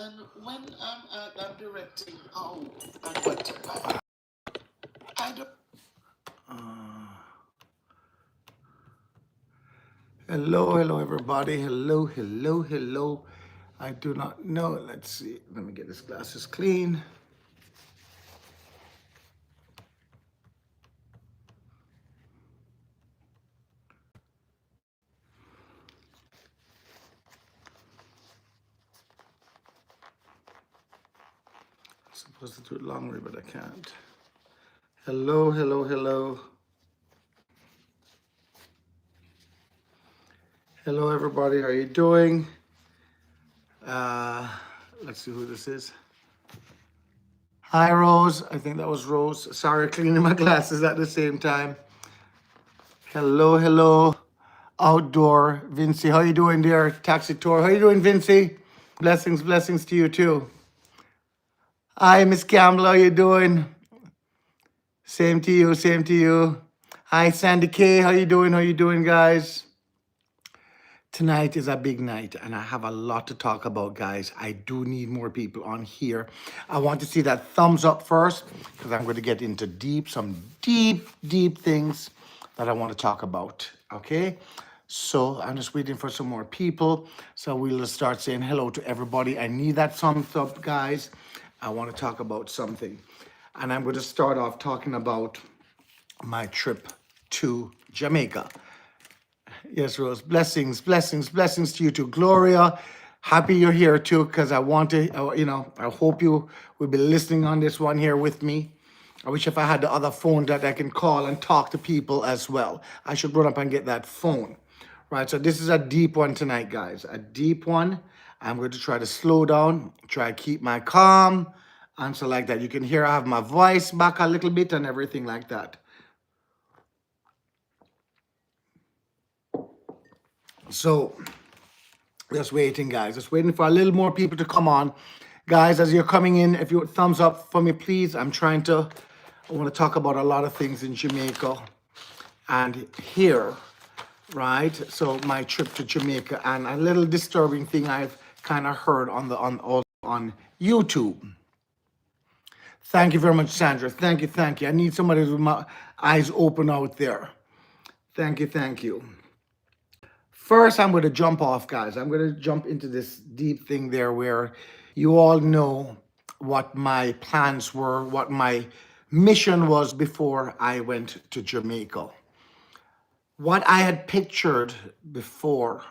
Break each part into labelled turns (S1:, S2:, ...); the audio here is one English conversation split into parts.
S1: And when I'm directing, oh, and what I don't. Hello, hello, everybody. Hello, hello, hello. I do not know. Let's see. Let me get this glasses clean. I'm supposed to do it long way, but I can't. Hello, hello, hello. Hello, everybody. How are you doing? Let's see who this is. Hi, Rose. I think that was Rose. Sorry, cleaning my glasses at the same time. Hello, hello. Outdoor. Vincy, how you doing there? Taxi tour. How you doing, Vincy? Blessings, blessings to you too. Hi, Miss Campbell. How you doing? Same to you, same to you. Hi, Sandy K. How you doing? How you doing, guys? Tonight is a big night and I have a lot to talk about, guys. I do need more people on here. I want to see that thumbs up first because I'm going to get into some deep things that I want to talk about, okay? So I'm just waiting for some more people. So we'll start saying hello to everybody. I need that thumbs up, guys. I want to talk about something. And I'm going to start off talking about my trip to Jamaica. Yes, Rose. Blessings, blessings, blessings to you too. Gloria, happy you're here too, because I want to, I hope you will be listening on this one here with me. I wish if I had the other phone that I can call and talk to people as well. I should run up and get that phone. Right, so this is a deep one tonight, guys. A deep one. I'm going to try to slow down, try to keep my calm, and so like that. You can hear I have my voice back a little bit and everything like that. So just waiting, guys. Just waiting for a little more people to come on. Guys, as you're coming in, if you would thumbs up for me, please. I want to talk about a lot of things in Jamaica and here, right? So my trip to Jamaica and a little disturbing thing I've kind of heard on YouTube. Thank you very much, Sandra. Thank you, thank you. I need somebody with my eyes open out there. Thank you, thank you. First, I'm going to jump off, guys. I'm going to jump into this deep thing there where you all know what my plans were, what my mission was before I went to Jamaica. What I had pictured before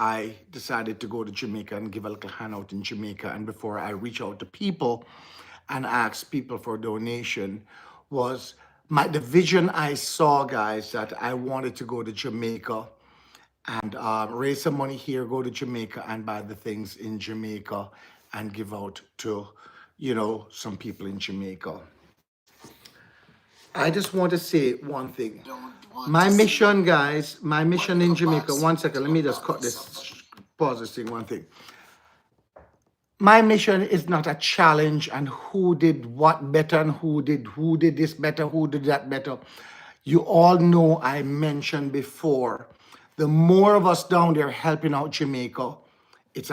S1: I decided to go to Jamaica and give a little handout in Jamaica, and before I reach out to people and ask people for donation, was the vision I saw, guys, that I wanted to go to Jamaica and raise some money here, go to Jamaica and buy the things in Jamaica and give out to, some people in Jamaica. I just want to say one thing. My mission, guys, my mission in Jamaica, one second, let me just pause this thing, one thing. My mission is not a challenge and who did what better and who did this better, who did that better. You all know I mentioned before, the more of us down there helping out Jamaica, it's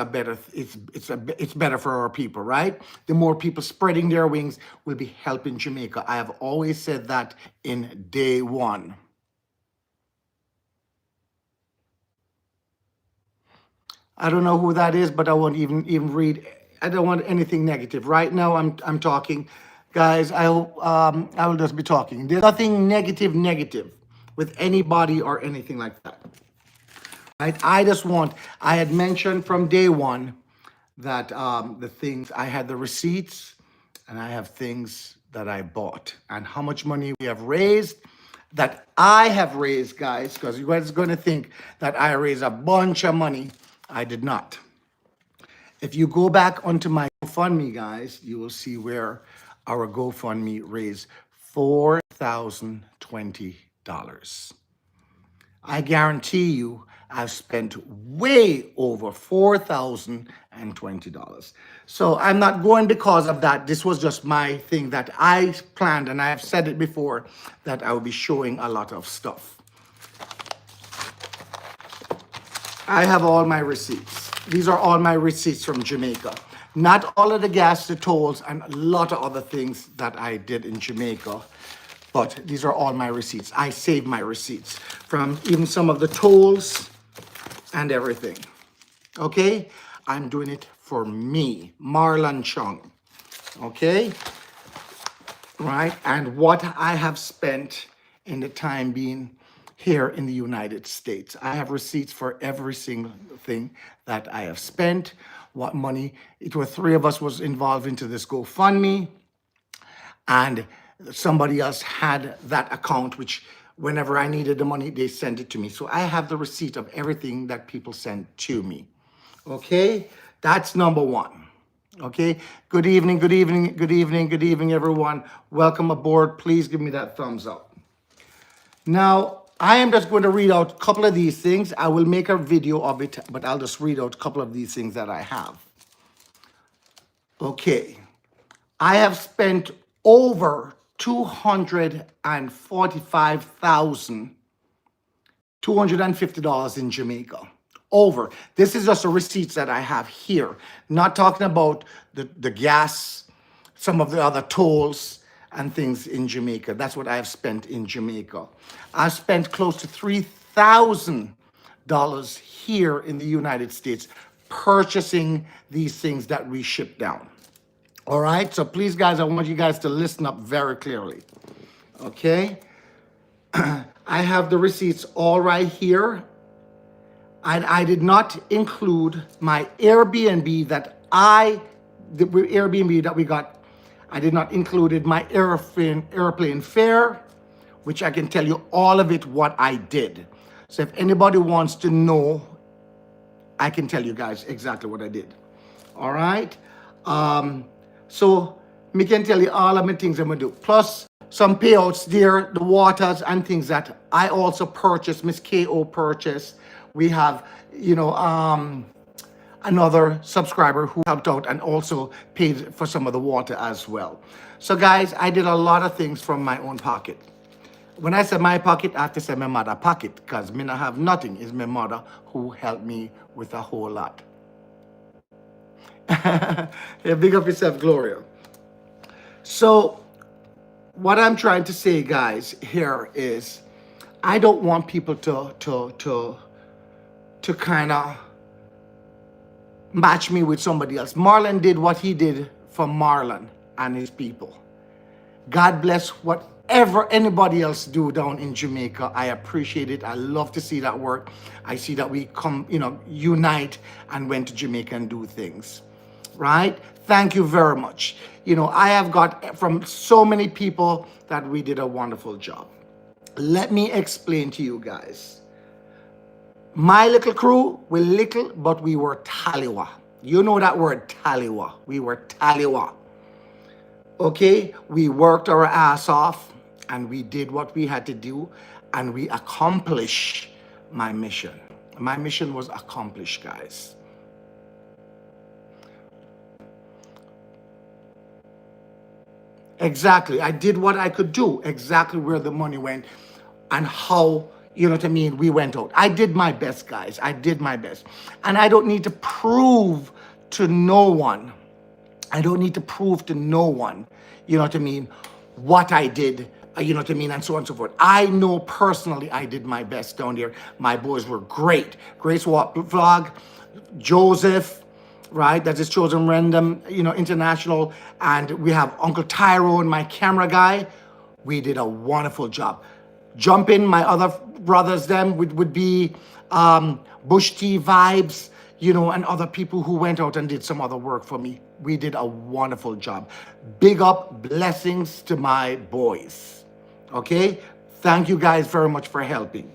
S1: better for our people, right? The more people spreading their wings will be helping Jamaica. I have always said that in day one. I don't know who that is, but I won't even read. I don't want anything negative. Right now, I'm talking. Guys, I will just be talking. There's nothing negative with anybody or anything like that. I had mentioned from day one that the things, I had the receipts and I have things that I bought and how much money we have raised, that I have raised, guys, because you guys are going to think that I raised a bunch of money. I did not. If you go back onto my GoFundMe, guys, you will see where our GoFundMe raised $4,020. I guarantee you I've spent way over $4,020. So I'm not going because of that. This was just my thing that I planned, and I have said it before, that I will be showing a lot of stuff. I have all my receipts. these are all my receipts from Jamaica. Not all of the gas, the tolls, and a lot of other things that I did in Jamaica. But these are all my receipts. I saved my receipts from even some of the tolls and everything. Okay? I'm doing it for me, Marlon Chung. Okay? Right? And what I have spent in the time being here in the United States. I have receipts for every single thing that I have spent, what money. It was three of us was involved into this GoFundMe, and somebody else had that account, which whenever I needed the money, they sent it to me. So I have the receipt of everything that people sent to me. Okay, that's number one. Okay, good evening, good evening, good evening, good evening, everyone. Welcome aboard. Please give me that thumbs up. Now, I am just going to read out a couple of these things. I will make a video of it, but I'll just read out a couple of these things that I have. Okay, I have spent over $245,250 in Jamaica. Over. This is just the receipts that I have here. Not talking about the gas, some of the other tolls and things in Jamaica. That's what I have spent in Jamaica. I've spent close to $3,000 here in the United States purchasing these things that we ship down. All right, so please, guys, I want you guys to listen up very clearly. Okay, I have the receipts all right here. And I did not include my Airbnb the Airbnb that we got. I did not include my airplane fare, which I can tell you all of it, what I did. So if anybody wants to know, I can tell you guys exactly what I did. All right. So me can tell you all of my things I'm gonna do. Plus some payouts there, the waters and things that I also purchased, Miss KO purchased. We have, another subscriber who helped out and also paid for some of the water as well. So guys, I did a lot of things from my own pocket. When I say my pocket, I have to say my mother pocket, because me not have nothing. It's my mother who helped me with a whole lot. Yeah, big up yourself, Gloria. So what I'm trying to say, guys, here is I don't want people to kind of match me with somebody else. Marlon did what he did for Marlon and his people. God bless whatever anybody else do down in Jamaica. I appreciate it. I love to see that work. I see that we come, unite and went to Jamaica and do things, right? Thank you very much. I have got from so many people that we did a wonderful job. Let me explain to you guys. My little crew, we're little, but we were taliwa. You know that word, taliwa. We were taliwa. Okay? We worked our ass off, and we did what we had to do, and we accomplished my mission. My mission was accomplished, guys. Exactly. I did what I could do, exactly where the money went, and how, we went out. I did my best, guys. I did my best. And I don't need to prove to no one. I don't need to prove to no one, what I did, and so on and so forth. I know personally I did my best down there. My boys were great. Grace Vlog, Joseph, right? That is Chosen Random, International. And we have Uncle Tyrone, my camera guy. We did a wonderful job. Jump in, my other brothers, them would be Bush T Vibes, and other people who went out and did some other work for me. We did a wonderful job. Big up, blessings to my boys. Okay? Thank you guys very much for helping.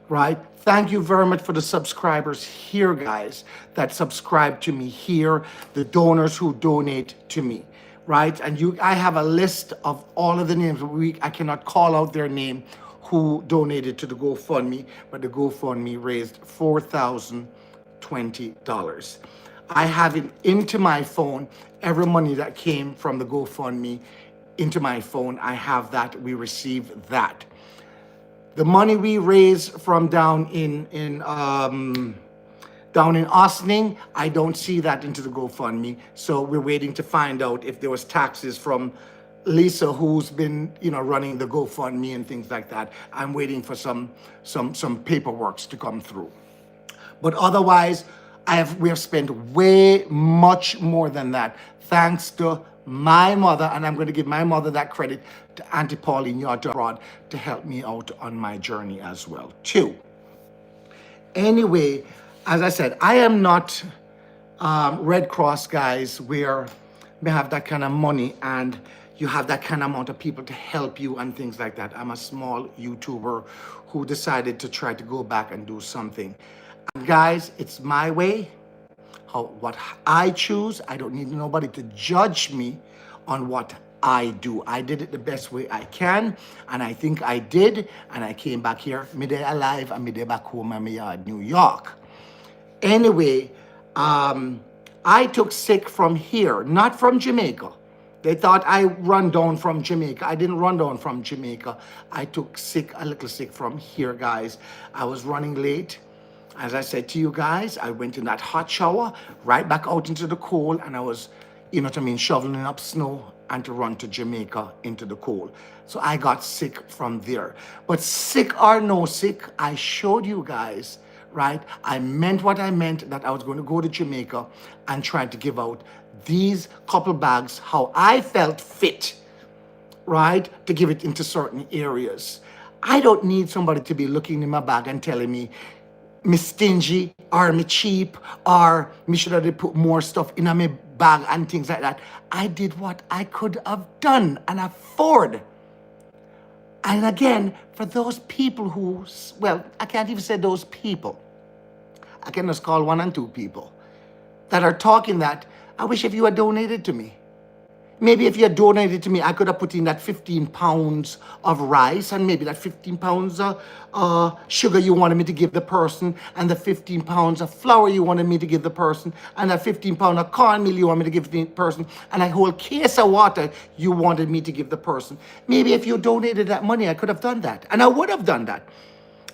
S1: Right? Thank you very much for the subscribers here, guys, that subscribe to me here, the donors who donate to me. Right? And I have a list of all of the names. I cannot call out their name who donated to the GoFundMe, but the GoFundMe raised $4,020. I have it into my phone, every money that came from the GoFundMe into my phone. I have that. We received that. The money we raised from down in Down in Ossining, I don't see that into the GoFundMe. So we're waiting to find out if there was taxes from Lisa, who's been, running the GoFundMe and things like that. I'm waiting for some paperwork to come through. But otherwise, we have spent way much more than that, thanks to my mother, and I'm going to give my mother that credit, to Auntie Pauline Yarder Abroad, to help me out on my journey as well, too. Anyway, as I said, I am not Red Cross, guys, where we have that kind of money and you have that kind of amount of people to help you and things like that. I'm a small YouTuber who decided to try to go back and do something. And guys, it's my way, what I choose. I don't need nobody to judge me on what I do. I did it the best way I can, and I think I did, and I came back here, me day alive, and me day back home in my yard, New York. Anyway, I took sick from here, not from Jamaica. They thought I run down from Jamaica. I didn't run down from Jamaica. I took a little sick from here, guys. I was running late. As I said to you guys, I went in that hot shower, right back out into the cold, and I was, shoveling up snow and to run to Jamaica into the cold. So I got sick from there. But sick or no sick, I showed you guys, right? I meant what I meant, that I was going to go to Jamaica and try to give out these couple bags, how I felt fit, right, to give it into certain areas. I don't need somebody to be looking in my bag and telling me stingy or me cheap or me should have put more stuff in my bag and things like that. I did what I could have done and afford. And again, for those people who, well, I can't even say those people. I can just call 1 and 2 people that are talking that, I wish if you had donated to me. Maybe if you had donated to me, I could have put in that 15 pounds of rice and maybe that 15 pounds of sugar you wanted me to give the person, and the 15 pounds of flour you wanted me to give the person, and that 15 pounds of cornmeal you wanted me to give the person, and a whole case of water you wanted me to give the person. Maybe if you donated that money, I could have done that. And I would have done that.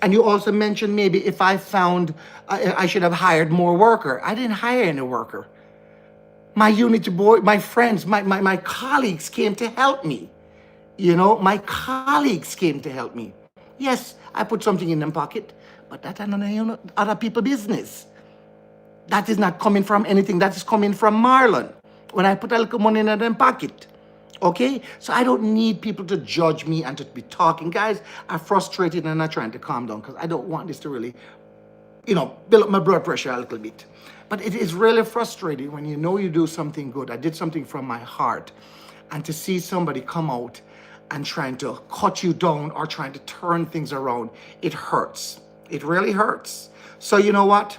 S1: And you also mentioned maybe if I found I should have hired more worker. I didn't hire any worker. My unity boy, my friends, my colleagues came to help me. My colleagues came to help me. Yes, I put something in them pocket, but that's other people's business. That is not coming from anything. That is coming from Marlon. When I put a little money in them pocket. Okay? So I don't need people to judge me and to be talking. Guys, I'm frustrated and I'm trying to calm down because I don't want this to really, build up my blood pressure a little bit. But it is really frustrating when you know you do something good. I did something from my heart. And to see somebody come out and trying to cut you down or trying to turn things around, it hurts. It really hurts. So you know what?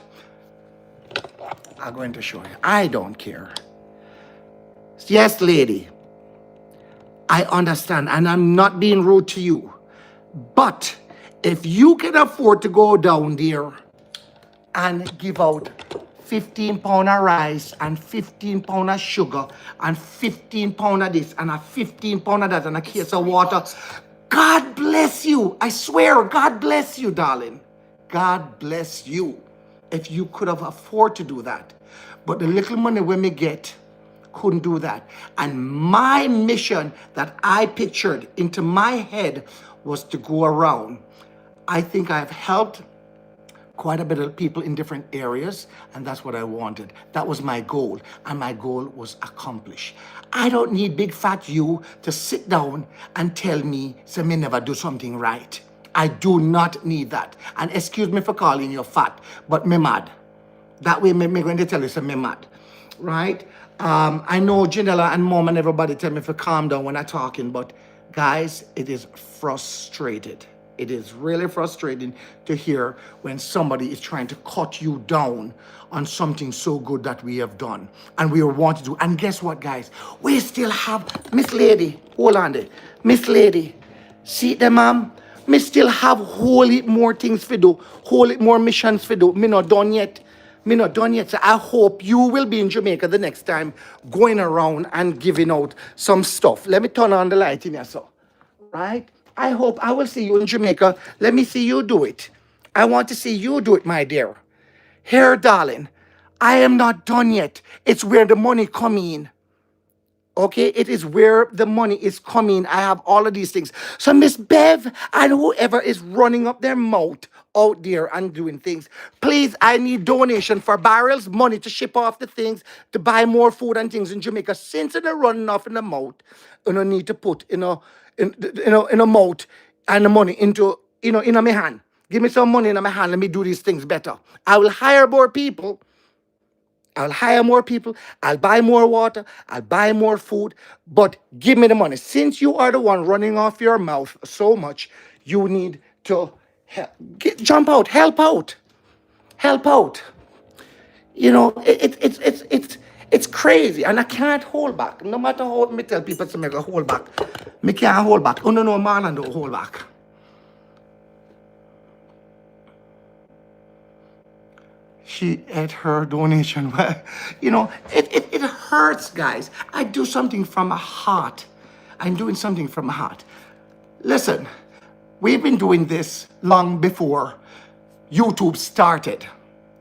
S1: I'm going to show you. I don't care. Yes, lady. I understand. And I'm not being rude to you. But if you can afford to go down there and give out 15 pounds of rice and 15 pounds of sugar and 15 pounds of this and a 15 pounds of that and a case of water, God bless you. I swear, God bless you, darling. God bless you if you could have afforded to do that. But the little money we may get couldn't do that. And my mission that I pictured into my head was to go around. I think I've helped quite a bit of people in different areas, and that's what I wanted. That was my goal, and my goal was accomplished. I don't need big fat you to sit down and tell me, say me never do something right. I do not need that. And excuse me for calling you fat, but me mad. That way me going to tell you, say me mad, right? I know Janella and Mom and everybody tell me to calm down when I'm talking, but guys, it is frustrated. It is really frustrating to hear when somebody is trying to cut you down on something so good that we have done and we want to do. And guess what, guys? We still have Miss Lady. Hold on there. Miss Lady. See them, ma'am? Me still have whole heap more things to do. Whole heap more missions to do. Me not done yet. Me not done yet. So I hope you will be in Jamaica the next time going around and giving out some stuff. Let me turn on the light in here, so. Right? I hope I will see you in Jamaica. Let me see you do it. I want to see you do it, my dear. Here, darling, I am not done yet. It's where the money come in. Okay, it is where the money is coming. I have all of these things. So Miss Bev and whoever is running up their mouth out there and doing things, please, I need donation for barrels, money to ship off the things, to buy more food and things in Jamaica. Since they're running off in the mouth, you know, need to put, in a mouth and the money into, in my hand. Give me some money in my hand. Let me do these things better. I will hire more people. I'll hire more people. I'll buy more water. I'll buy more food. But give me the money. Since you are the one running off your mouth so much, you need to jump out, help out. You know, it's crazy, and I can't hold back. No matter how me tell people to make a hold back, me can't hold back. Oh no, man, and don't hold back. She ate her donation. You know, it hurts, guys. I do something from my heart. I'm doing something from my heart. Listen, we've been doing this long before YouTube started.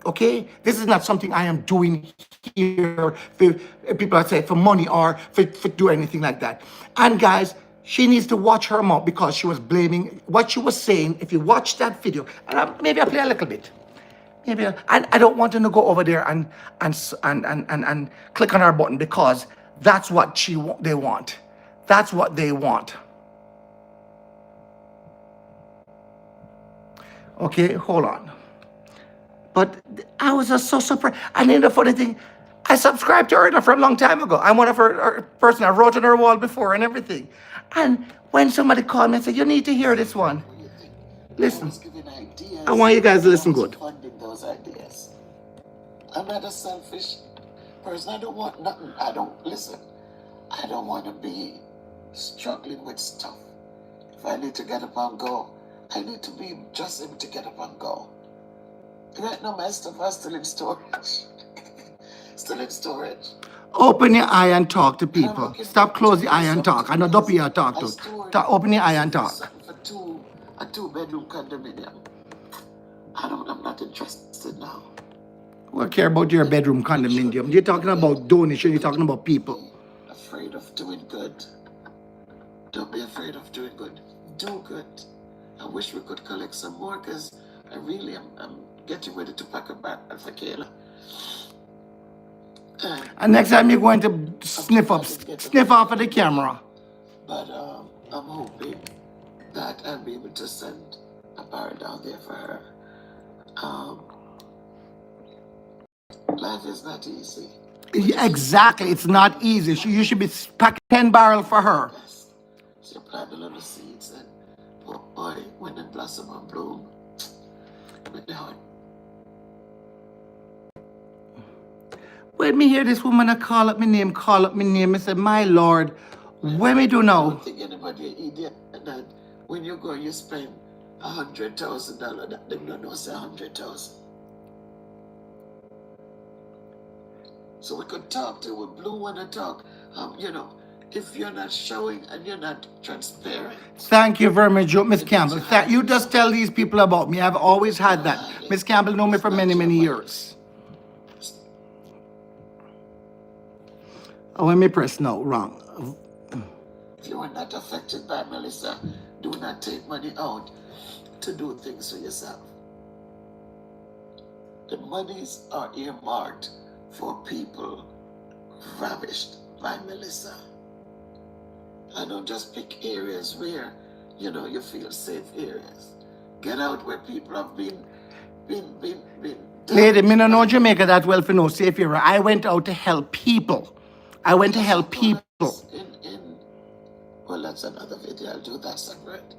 S1: Okay? This is not something I am doing here for people that say for money or for do anything like that. And guys, she needs to watch her mouth because she was blaming what she was saying. If you watch that video, and maybe I'll play a little bit. Maybe I don't want them to go over there and click on our button because that's what they want. That's what they want. Okay, hold on. But I was just so surprised. And then the funny thing, I subscribed to her from a long time ago. I'm one of her person I wrote on her wall before and everything. And when somebody called me and said, you need to hear this one. Listen, I want you guys to listen good.
S2: Those ideas. I'm not a selfish person. I don't want nothing. I don't want to be struggling with stuff. If I need to get up and go, I need to be just able to get up and go. Right now, my stuff is still in storage. Still in storage.
S1: Open your eye and talk to people. Stop, close the eye and talk. I know don't be a talk to. Open your eye and talk.
S2: A two-bedroom condominium. I'm not interested now.
S1: Well, care about your bedroom condominium. You're talking about donation. You're talking about people.
S2: Afraid of doing good. Don't be afraid of doing good. Do good. I wish we could collect some more because I really am getting ready to pack a bag for Kayla.
S1: And next time you're going to sniff off of the camera.
S2: But I'm hoping that I'll be able to send a bar down there for her. Life is not easy.
S1: Exactly, it's not easy. You should be packing 10 barrels for her.
S2: Yes. She planted a little seeds and boy, when it blossom and bloom, with the heart.
S1: When me hear this woman call up my name, I said, my Lord, what me do now?
S2: I don't think anybody an idiot that when you go you spend $100,000 that them don't know say 100,000. So we could talk to with Blue when I talk. You know, if you're not showing and you're not transparent.
S1: Thank you very much, Miss Campbell. You just tell these people about me. I've always had that. Miss Campbell know me for many, many years. Oh, let me press no, wrong.
S2: If you are not affected by Melissa, do not take money out to do things for yourself. The monies are earmarked for people ravished by Melissa. I don't just pick areas where, you know, you feel safe areas. Get out where people have been
S1: Lady, me no know Jamaica that well for no safe area. I went out to help people.
S2: Well, that's another video. I'll do that separate.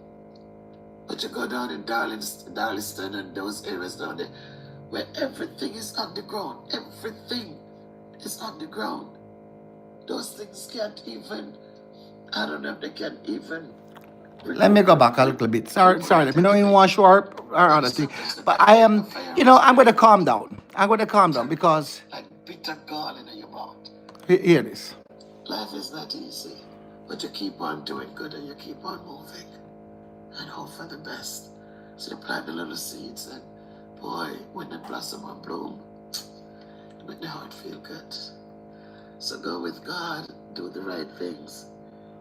S2: But you go down in Darlington and those areas down there where everything is underground. Everything is underground. Those things can't even, I don't know if they can even.
S1: Let me go back a little bit. Sorry. Let me don't even want to show our other thing. But I am, I'm going to calm down. Because.
S2: Like bitter gall in your mouth.
S1: Hear this.
S2: Life is not easy, but you keep on doing good and you keep on moving and hope for the best. So you plant the little seeds and Boy, when the blossom and bloom, it make the heart feel good. So go with God, do the right things.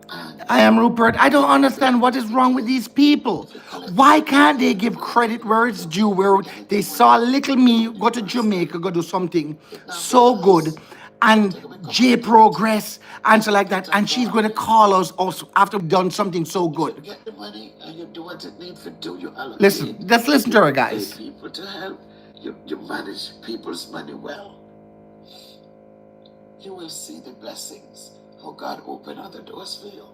S2: And
S1: I am Rupert. I don't understand what is wrong with these people. Why can't they give credit where it's due, where they saw little me go to Jamaica, go do something so good, and J progress, and so like that, and she's going to call us also after we've done something so
S2: you
S1: good.
S2: get the money and you do what it needs to do, you allocate.
S1: Listen, let's listen to her,
S2: Pay
S1: guys.
S2: people to help. You manage people's money well. You will see the blessings, how God open other doors for you.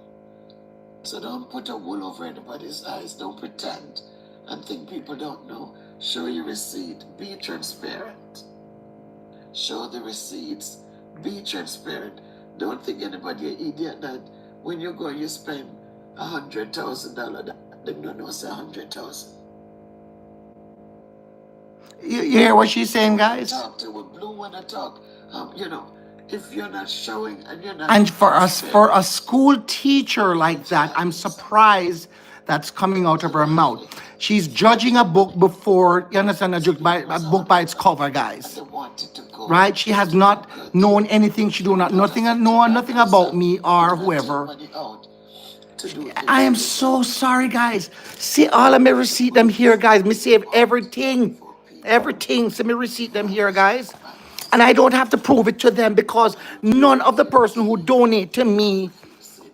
S2: So don't put a wool over anybody's eyes. Don't pretend and think people don't know. Show your receipt. Be transparent. Show the receipts. Be transparent. Don't think anybody an idiot that when you go you spend $100,000. They don't know say 100,000.
S1: You hear what she's saying, guys?
S2: Talk to a blue one to talk. If you're not showing and you're not
S1: And for
S2: transparent,
S1: a school teacher like that, I'm surprised that's coming out of her mouth. She's judging a book before, you understand, a book by its cover, guys.
S2: they want it to go.
S1: Right? She has not known anything. She do not nothing know nothing about me or whoever.
S2: Money out to do things.
S1: I am so sorry, guys. See all of my receipt them here, guys. Me save everything. Everything. See me receipt them here, guys. And I don't have to prove it to them because none of the person who donate to me,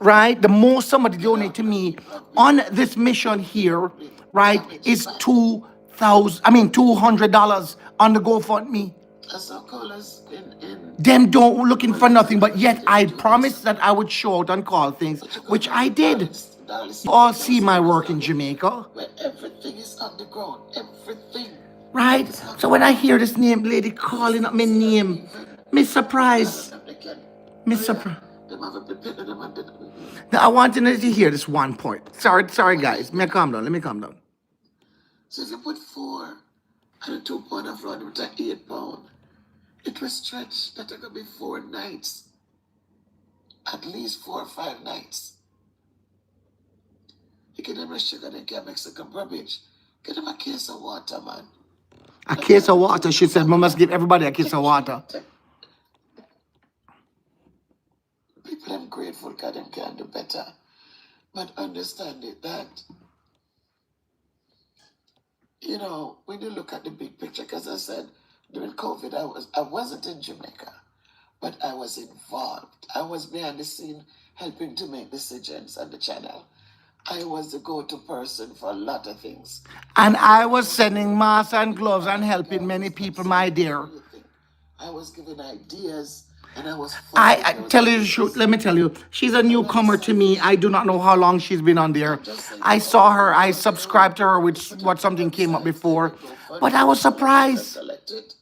S1: right? The most somebody donate to me on this mission here, right, is $200 on the GoFundMe.
S2: As our callers in
S1: Them don't looking for nothing, but yet I promised that I would show out and call things, which I did. You all see my work in Jamaica,
S2: where everything is underground. Everything.
S1: right? So when I hear this name lady calling up my name, me surprised.
S2: They can.
S1: Me surprised.
S2: Them have a bit of them and
S1: Now I want you to hear this one point. Sorry, guys. Let me calm down. Let me calm down.
S2: So if you put 4 and a 2 pound of flour with an 8 pound, it will stretch. That could be 4 nights. At least 4 or 5 nights. You can have a sugar, they can Mexican rubbish. Get them a case of water, man.
S1: A case of water. She said, "Mom must give everybody a case of water."
S2: People are grateful because they can do better. But understand it that, when you look at the big picture, because I said during COVID, I wasn't in Jamaica, but I was involved. I was behind the scene helping to make decisions on the channel. I was the go-to person for a lot of things.
S1: And I was sending masks and gloves and helping many people, my dear.
S2: What do you think? I was giving ideas and I was
S1: I tell you the truth, let me tell you, she's a newcomer to me. I do not know how long she's been on there. I saw her, I subscribed to her with what something came up before, but I was surprised.
S2: selected,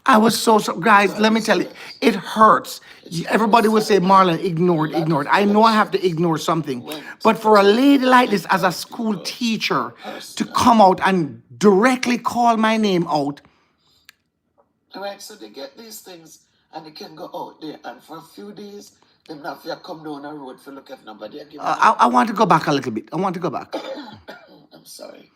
S1: I was guys, let me tell you, it hurts. Everybody will say, Marlon, ignored. I know I have to ignore something. But for a lady like this, as a school teacher, to come out and directly call my name out.
S2: All right, so they get these things and they can go out there and for a few days, them not fear come down the road for look if nobody give them.
S1: I want to go back a little bit. I want to go back.
S2: I'm sorry.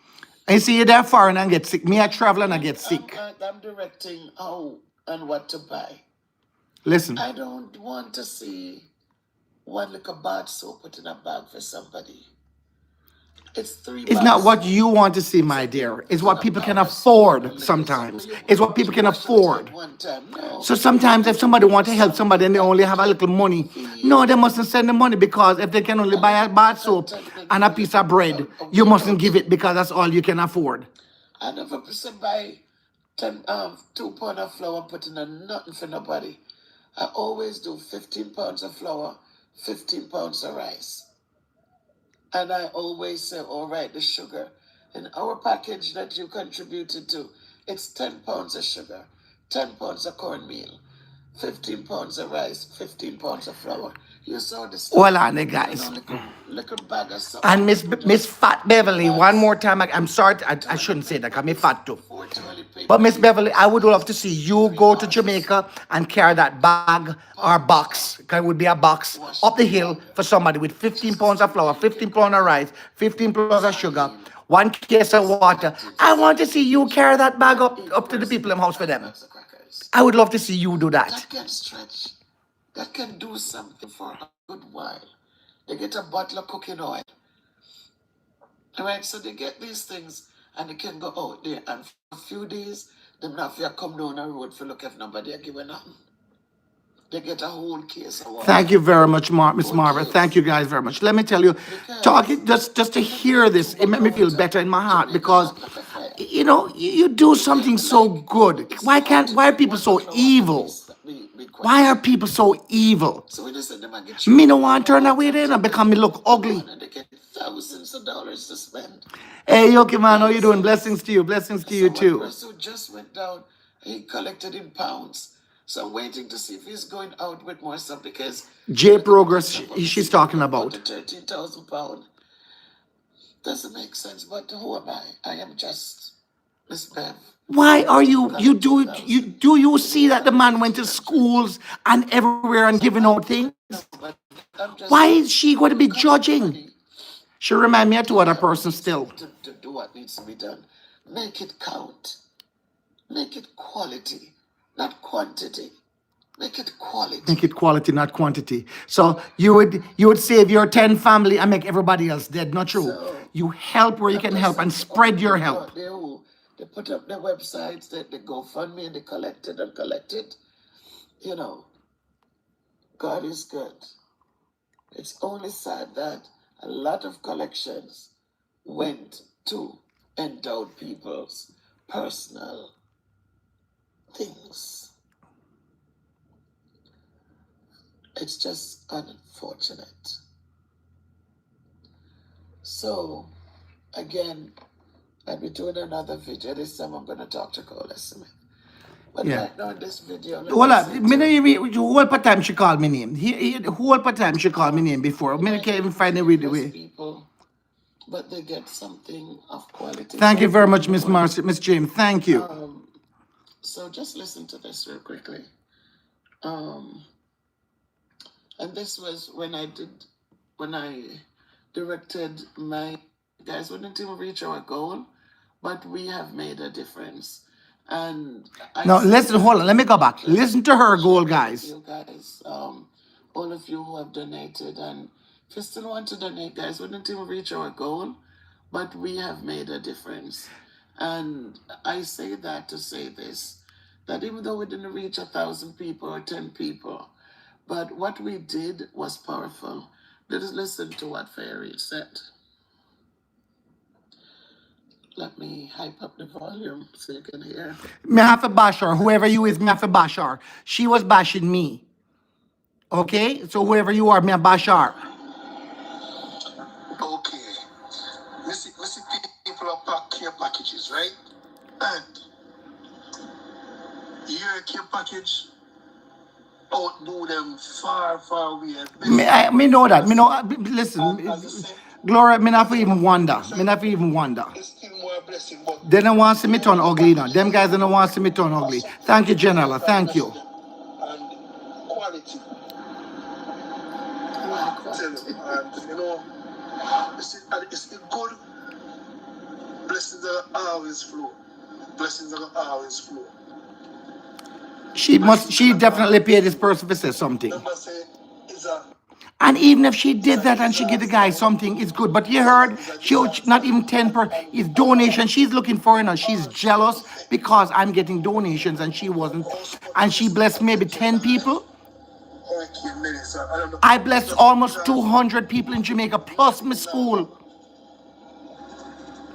S1: And see, you're there foreign and get sick. Me, I travel and I get sick.
S2: I'm directing how and what to buy.
S1: Listen,
S2: I don't want to see one little bar soap put in a bag for somebody. It's 3
S1: it's not what you want to see, my dear. It's what people can afford sometimes. It's what people can afford.
S2: One time, no.
S1: So sometimes if somebody wants to help somebody and they only have a little money, no, they mustn't send the money because if they can only buy a bar soap and a piece of bread, you mustn't give it because that's all you can afford.
S2: I never buy 2 pounds of flour and put in a nothing for nobody. I always do 15 pounds of flour, 15 pounds of rice. And I always say, all right, the sugar. In our package that you contributed to, it's 10 pounds of sugar, 10 pounds of cornmeal, 15 pounds of rice, 15 pounds of flour. You saw the stuff.
S1: Well, on it, guys.
S2: Little bag of salt.
S1: And Miss Fat Beverly, one more time, I'm sorry, I shouldn't say that because I'm fat too. But Miss Beverly, I would love to see you go to Jamaica and carry that bag or box, because it would be a box, up the hill for somebody with 15 pounds of flour, 15 pounds of rice, 15 pounds of sugar, one case of water. I want to see you carry that bag up to the
S2: person
S1: people in house for them.
S2: bags of crackers.
S1: I would love to see you do that.
S2: That can stretch. That can do something for a good while. They get a bottle of cooking oil. Alright, so they get these things and they can go out there and for a few days, them not fear come down the road for look if nobody are giving nothing. They get a whole case of water.
S1: Thank you very much, Miss Marva. Thank you guys very much. Let me tell you, talking just to hear this, it made me feel better in my heart because you know you do something so good. Why are people so evil? Why are people so evil?
S2: So we just said them and get
S1: Me no want to turn away then and become me look ugly.
S2: and they get thousands of dollars to spend.
S1: Hey, Yoki man, how you doing? Blessings to you. Blessings to you
S2: So one
S1: too.
S2: person who just went down, he collected in pounds. So I'm waiting to see if he's going out with more stuff because
S1: J Progress, she's talking about.
S2: the 13,000 pound doesn't make sense. But who am I? I am just Miss Bev.
S1: Why are you see that the man went to schools and everywhere and giving out things?
S2: But I'm just
S1: Why is she going to be judging?
S2: money
S1: She remind me of two other persons still.
S2: to do what needs to be done. Make it count. Make it quality, not quantity. Make it quality.
S1: Make it quality, not quantity. So you would save your 10 family and make everybody else dead. Not true.
S2: So,
S1: You help where you can help and spread your help.
S2: They put up their websites, they GoFundMe and they collected and collected. You know, God is good. It's only sad that a lot of collections went to endowed people's personal things. It's just unfortunate. So, again, I'll be doing another video. This time I'm going to talk to Cola Smith. But
S1: Yeah.
S2: right now in this video, let
S1: Hold
S2: me
S1: up.
S2: say
S1: Me no
S2: to
S1: even whole part time she called me name. Whole part time she called me name before. Me can't even find it with the way.
S2: people, but they get something of quality.
S1: Thank you
S2: So,
S1: very much, Miss Marcy, Miss James. Thank you.
S2: So just listen to this real quickly. And this was when I directed my guys. We didn't even reach our goal, but we have made a difference. And I
S1: Now
S2: see
S1: listen, hold on. Let me go back. Listen to her goal, guys.
S2: you guys, all of you who have donated, and if you still want to donate, guys, we didn't even reach our goal, but we have made a difference. And I say that to say this, that even though we didn't reach 1,000 people or 10 people, but what we did was powerful. Let us listen to what Fairy said. Let me hype up the volume so you can hear.
S1: Me have to bash her. Whoever you is, me have to bash her. She was bashing me. Okay? So whoever you are, me a bash her.
S2: Okay. Missy people are pack care packages, right? And your care package outdo them far, far away.
S1: Me know that. Me know. Listen, Gloria, me not even wonder. Me not even wonder.
S2: It's still more blessing, but
S1: They don't want to see me turn ugly now. Them guys don't want to see me turn ugly. Thank you, General. Thank you.
S2: and quality. Tell them, and you know, it's the good blessings are always flow. Blessings are always flow.
S1: She definitely paid this person for say something.
S2: Number say is a
S1: And even if she did that and she give the guy something, it's good. But you heard, she not even 10 per, it's donation. She's looking for it now. She's jealous because I'm getting donations and she wasn't. And she blessed maybe 10 people.
S2: hurricane menace. I don't know.
S1: I blessed almost 200 people in Jamaica plus my school.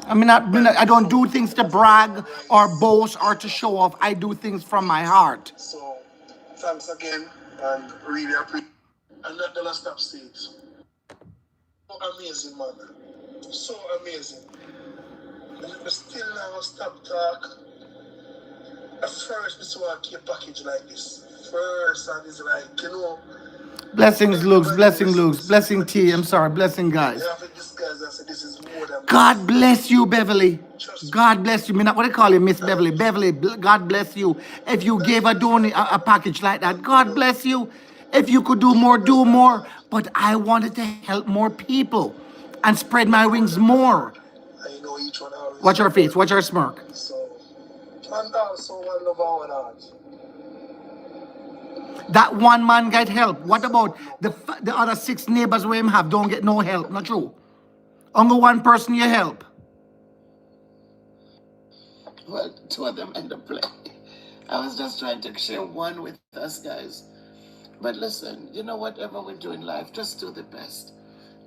S1: I don't do things to brag or boast or to show off. I do things from my heart.
S2: So thanks again and really appreciate. And not gonna stop stage. So amazing, man. So amazing. And we still never stop talk. At first, we saw a care package like this. First, and it's like, you know,
S1: Blessings, Luke. Blessing T. I'm sorry. Blessing, guys.
S2: you have to disguise and say this is more than
S1: God bless you, Beverly. God bless you. Me not what I call you, Miss Beverly. Beverly, God bless you. If you gave a package like that, God bless you. If you could do more, do more. But I wanted to help more people and spread my wings more.
S2: And you know,
S1: Watch her face. Watch her smirk.
S3: So, and also one love our heart.
S1: That one man get help. What about the other 6 neighbors we him have don't get no help? Not true. Only one person you help.
S2: Well, 2 of them end up playing. I was just trying to share one with us guys. But listen, you know, whatever we do in life, just do the best.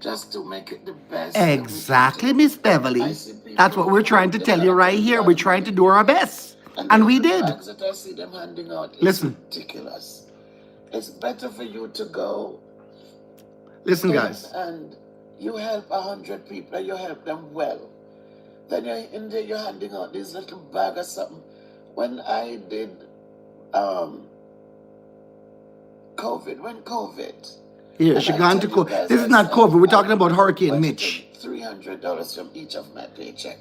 S2: Just to make it the best.
S1: Exactly, Miss Beverly. That's what we're trying to tell you right here. We're trying to do our best. And we did.
S2: The bags that I see them handing out is
S1: Listen.
S2: ridiculous. It's better for you to go
S1: Listen, guys.
S2: and you help 100 people and you help them well. Then you're in there, you're handing out this little bag or something. When I did COVID.
S1: Here, she gone to COVID. This is not COVID. We're talking about Hurricane Mitch.
S2: $300 from each of my paycheck.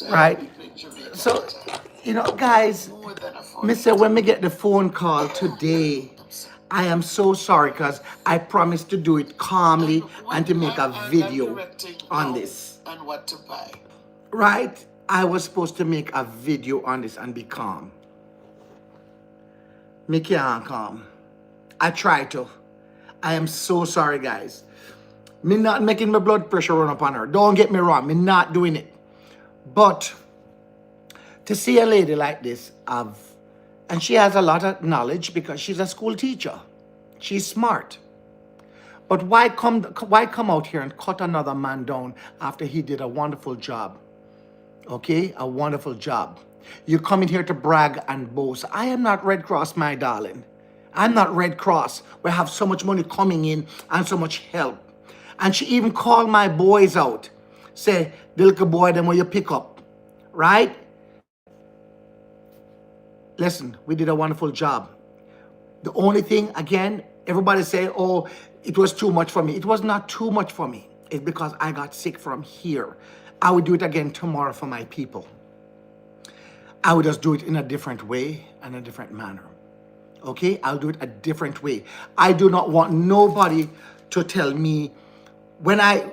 S1: Right. So, you know, guys, Mister, when we get the phone call today, I am so sorry because I promised to do it calmly and to make a video on this.
S2: And what to buy.
S1: Right? I was supposed to make a video on this and be calm. Me can't calm. I try to. I am so sorry, guys. Me not making my blood pressure run up on her. Don't get me wrong. Me not doing it. But to see a lady like this, and she has a lot of knowledge because she's a school teacher. She's smart. But why come out here and cut another man down after he did a wonderful job? Okay, a wonderful job. You come in here to brag and boast. I am not Red Cross, my darling. I'm not Red Cross. We have so much money coming in and so much help. And she even called my boys out. Say, the little boy, them will you pick up. Right? Listen, we did a wonderful job. The only thing, again, everybody say, oh, it was too much for me. It was not too much for me. It's because I got sick from here. I would do it again tomorrow for my people. I would just do it in a different way and a different manner. Okay? I'll do it a different way. I do not want nobody to tell me when I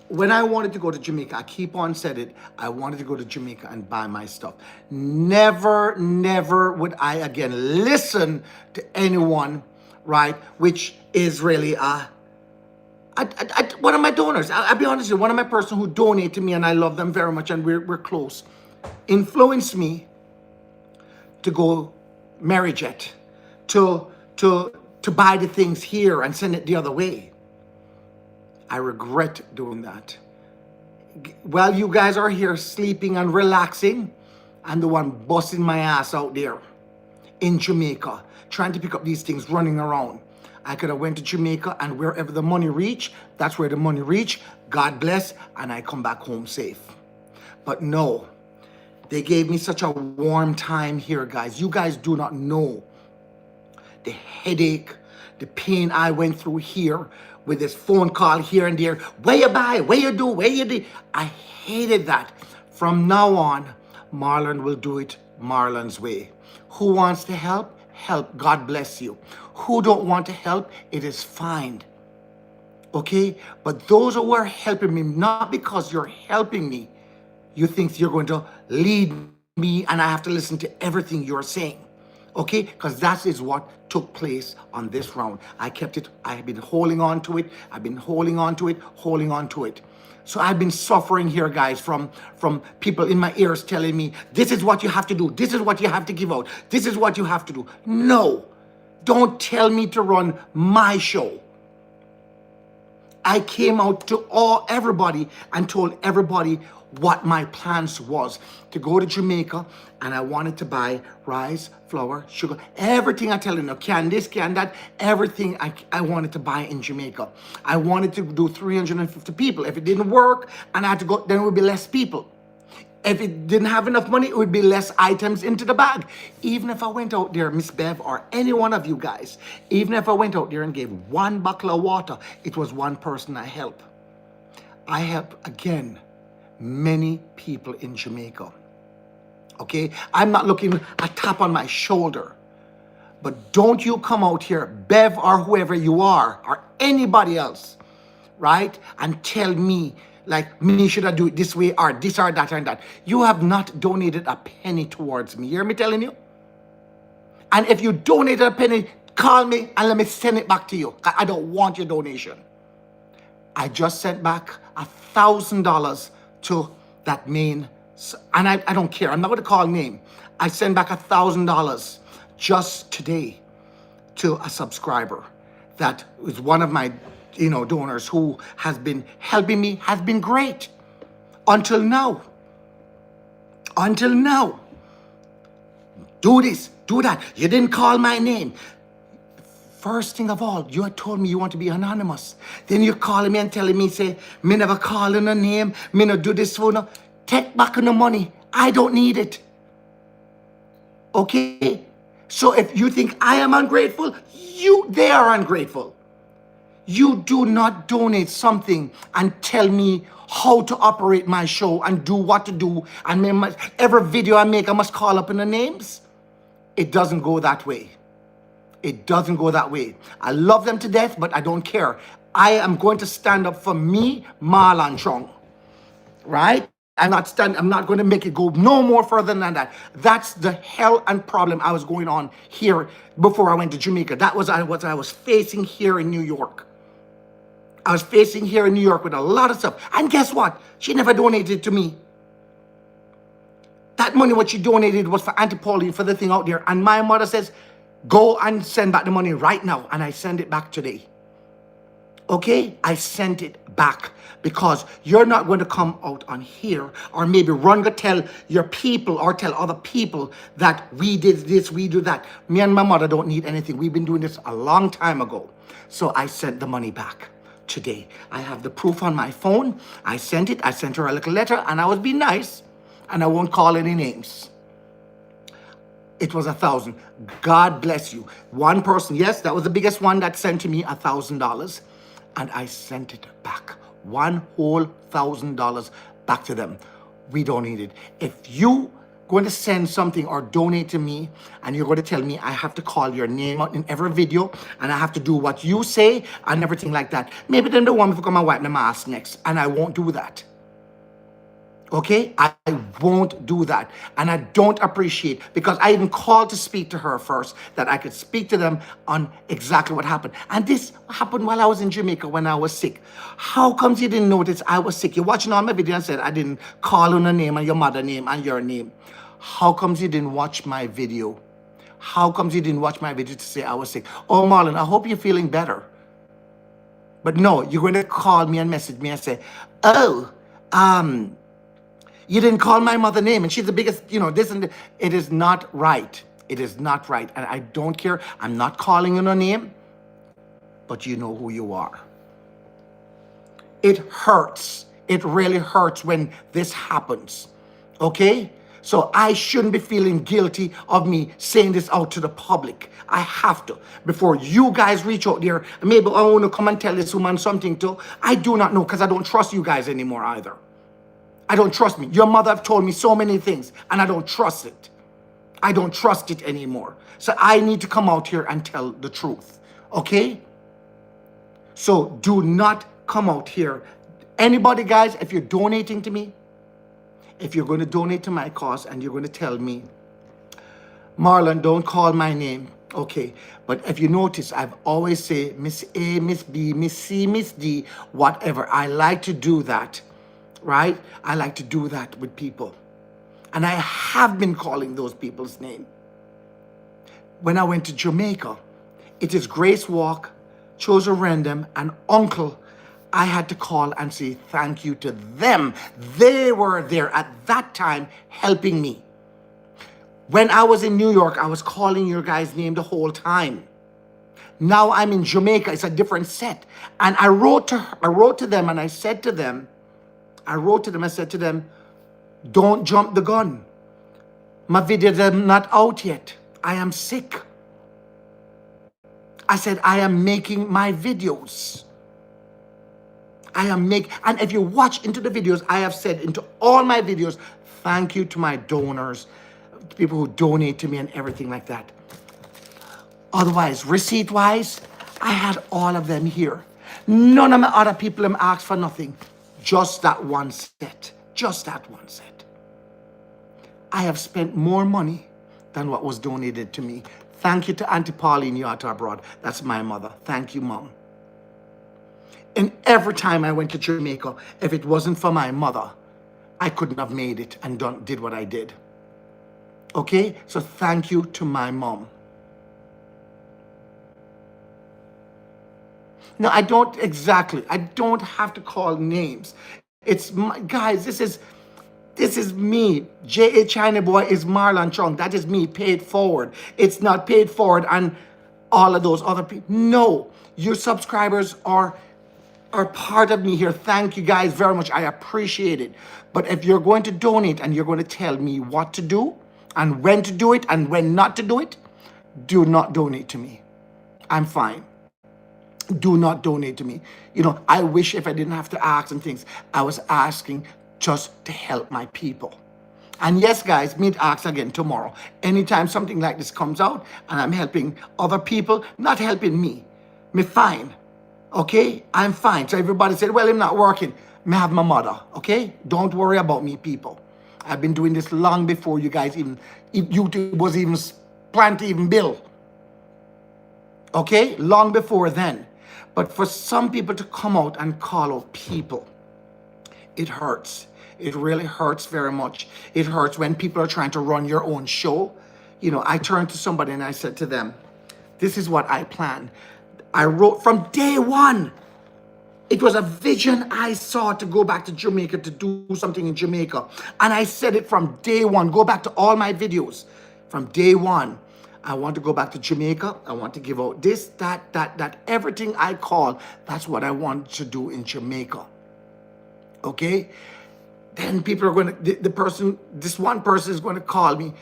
S1: wanted to go to Jamaica, I keep on said it, I wanted to go to Jamaica and buy my stuff. Never, never would I again listen to anyone, right, which is really one of my donors. I'll be honest with you, one of my person who donate to me and I love them very much and we're close, influenced me to go Marriott, to buy the things here and send it the other way. I regret doing that. While you guys are here sleeping and relaxing, I'm the one busting my ass out there in Jamaica, trying to pick up these things, running around. I could have went to Jamaica and wherever the money reach, that's where the money reach. God bless, and I come back home safe. But no, they gave me such a warm time here, guys. You guys do not know the headache, the pain I went through here with this phone call here and there. Where you buy? Where you do? Where you do? I hated that. From now on, Marlon will do it Marlon's way. Who wants to help? Help. God bless you. Who don't want to help? It is fine. Okay? But those who are helping me, not because you're helping me, you think you're going to lead me and I have to listen to everything you're saying. Okay? Because that is what took place on this round. I kept it. I've been holding on to it. I've been holding on to it, holding on to it. So I've been suffering here, guys, from people in my ears telling me, this is what you have to do. This is what you have to give out. This is what you have to do. No. Don't tell me to run my show. I came out to everybody and told everybody what my plans was to go to Jamaica, and I wanted to buy rice, flour, sugar, everything I tell you now, can this, can that, everything I wanted to buy in Jamaica. I wanted to do 350 people. If it didn't work and I had to go, then it would be less people. If it didn't have enough money, it would be less items into the bag. Even if I went out there, Miss Bev, or any one of you guys, even if I went out there and gave one bottle of water, it was one person I helped. I helped, again, many people in Jamaica. Okay? I'm not looking a tap on my shoulder. But don't you come out here, Bev or whoever you are, or anybody else, right? And tell me like me should I do it this way or this or that and that. You have not donated a penny towards me. You hear me telling you? And if you donated a penny, call me and let me send it back to you. I don't want your donation. I just sent back $1,000 to that main, and I don't care. I'm not going to call name. I sent back $1,000 just today to a subscriber that is one of my, donors who has been helping me, has been great until now. Until now. Do this, do that. You didn't call my name. First thing of all, you had told me you want to be anonymous. Then you're calling me and telling me, say, me never call in a name, me no do this for no. Take back the money. I don't need it. Okay? So if you think I am ungrateful, they are ungrateful. You do not donate something and tell me how to operate my show and do what to do. And every video I make, I must call up in the names. It doesn't go that way. It doesn't go that way. I love them to death, but I don't care. I am going to stand up for me, Marlon Chong. Right? I'm not going to make it go no more further than that. That's the hell and problem I was going on here before I went to Jamaica. That was what I was facing here in New York. I was facing here in New York with a lot of stuff. And guess what? She never donated to me. That money, what she donated was for Auntie Pauline, for the thing out there. And my mother says, go and send back the money right now. And I send it back today. Okay? I sent it back because you're not going to come out on here or maybe run to tell your people or tell other people that we did this, we do that. Me and my mother don't need anything. We've been doing this a long time ago. So I sent the money back today. I have the proof on my phone. I sent it. I sent her a little letter and I was being nice and I won't call any names. It was 1,000. God bless you. One person, yes, that was the biggest one that sent to me $1,000. And I sent it back. One whole $1,000 back to them. We don't need it. If you going to send something or donate to me and you're going to tell me I have to call your name out in every video and I have to do what you say and everything like that, maybe then the woman will come and wipe my ass next, and I won't do that. Okay? I won't do that. And I don't appreciate, because I even called to speak to her first, that I could speak to them on exactly what happened. And this happened while I was in Jamaica when I was sick. How comes you didn't notice I was sick? You're watching all my videos and said I didn't call on a name and your mother name and your name. How comes you didn't watch my video? How comes you didn't watch my video to say I was sick? Oh, Marlon, I hope you're feeling better. But no, you're going to call me and message me and say, oh, you didn't call my mother name and she's the biggest, this and that. It is not right. It is not right. And I don't care. I'm not calling you a name, but you know who you are. It hurts. It really hurts when this happens. Okay? So I shouldn't be feeling guilty of me saying this out to the public. I have to. Before you guys reach out there, maybe I want to come and tell this woman something too. I do not know, because I don't trust you guys anymore either. I don't trust me. Your mother have told me so many things and I don't trust it. I don't trust it anymore. So I need to come out here and tell the truth. Okay? So do not come out here. Anybody, guys, if you're donating to me, if you're going to donate to my cause and you're going to tell me, Marlon, don't call my name. Okay. But if you notice, I've always say Miss A, Miss B, Miss C, Miss D, whatever. I like to do that. Right? I like to do that with people. And I have been calling those people's name. When I went to Jamaica, it is Grace Walk, Chosen Random, and Uncle. I had to call and say thank you to them. They were there at that time helping me. When I was in New York, I was calling your guys' name the whole time. Now I'm in Jamaica. It's a different set. And I wrote to them and I said to them, I said to them, don't jump the gun. My videos are not out yet. I am sick. I said, I am making my videos. And if you watch into the videos, I have said into all my videos, thank you to my donors, people who donate to me and everything like that. Otherwise, receipt-wise, I had all of them here. None of my other people have asked for nothing. Just that one set. Just that one set. I have spent more money than what was donated to me. Thank you to Auntie Pauline Yata abroad. That's my mother. Thank you, Mom. And every time I went to Jamaica, if it wasn't for my mother, I couldn't have made it and did what I did. Okay? So thank you to my mom. No, I don't have to call names. It's guys, this is me. J.A. China Boy is Marlon Chung. That is me paid forward. It's not paid forward and all of those other people. No, your subscribers are part of me here. Thank you guys very much. I appreciate it. But if you're going to donate and you're going to tell me what to do and when to do it and when not to do it, do not donate to me. I'm fine. Do not donate to me. You know, I wish if I didn't have to ask and things, I was asking just to help my people. And yes, guys, meet ask again tomorrow. Anytime something like this comes out and I'm helping other people, not helping me fine. Okay? I'm fine. So everybody said, well, I'm not working. I have my mother. Okay? Don't worry about me, people. I've been doing this long before you guys even, YouTube was even planned to even build. Okay? Long before then. But for some people to come out and call out people, it hurts. It really hurts very much. It hurts when people are trying to run your own show. You know, I turned to somebody and I said to them, this is what I planned. I wrote from day one. It was a vision I saw to go back to Jamaica, to do something in Jamaica. And I said it from day one. Go back to all my videos. From day one. I want to go back to Jamaica. I want to give out this, that, everything I call. That's what I want to do in Jamaica. Okay? Then people are going to, this one person is going to call me.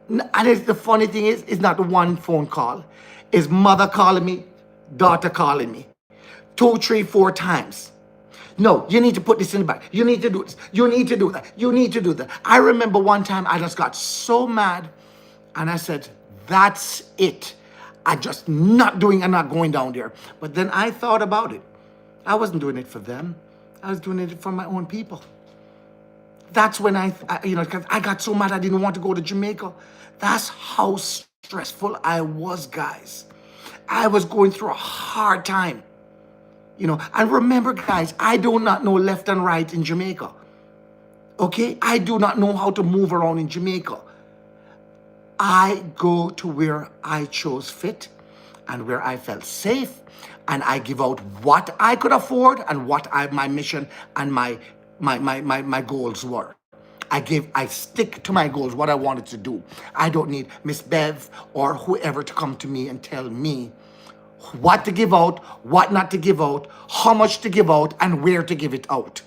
S1: And the funny thing is, it's not one phone call. It's mother calling me, daughter calling me. 2, 3, 4 times. No, you need to put this in the back. You need to do this. You need to do that. You need to do that. I remember one time I just got so mad and I said, that's it. I just not doing and not going down there. But then I thought about it. I wasn't doing it for them. I was doing it for my own people. That's when because I got so mad I didn't want to go to Jamaica. That's how stressful I was, guys. I was going through a hard time. You know, and remember, guys, I do not know left and right in Jamaica. Okay? I do not know how to move around in Jamaica. I go to where I chose fit and where I felt safe, and I give out what I could afford and what my mission and my goals were. I stick to my goals, what I wanted to do. I don't need Miss Bev or whoever to come to me and tell me what to give out, what not to give out, how much to give out, and where to give it out.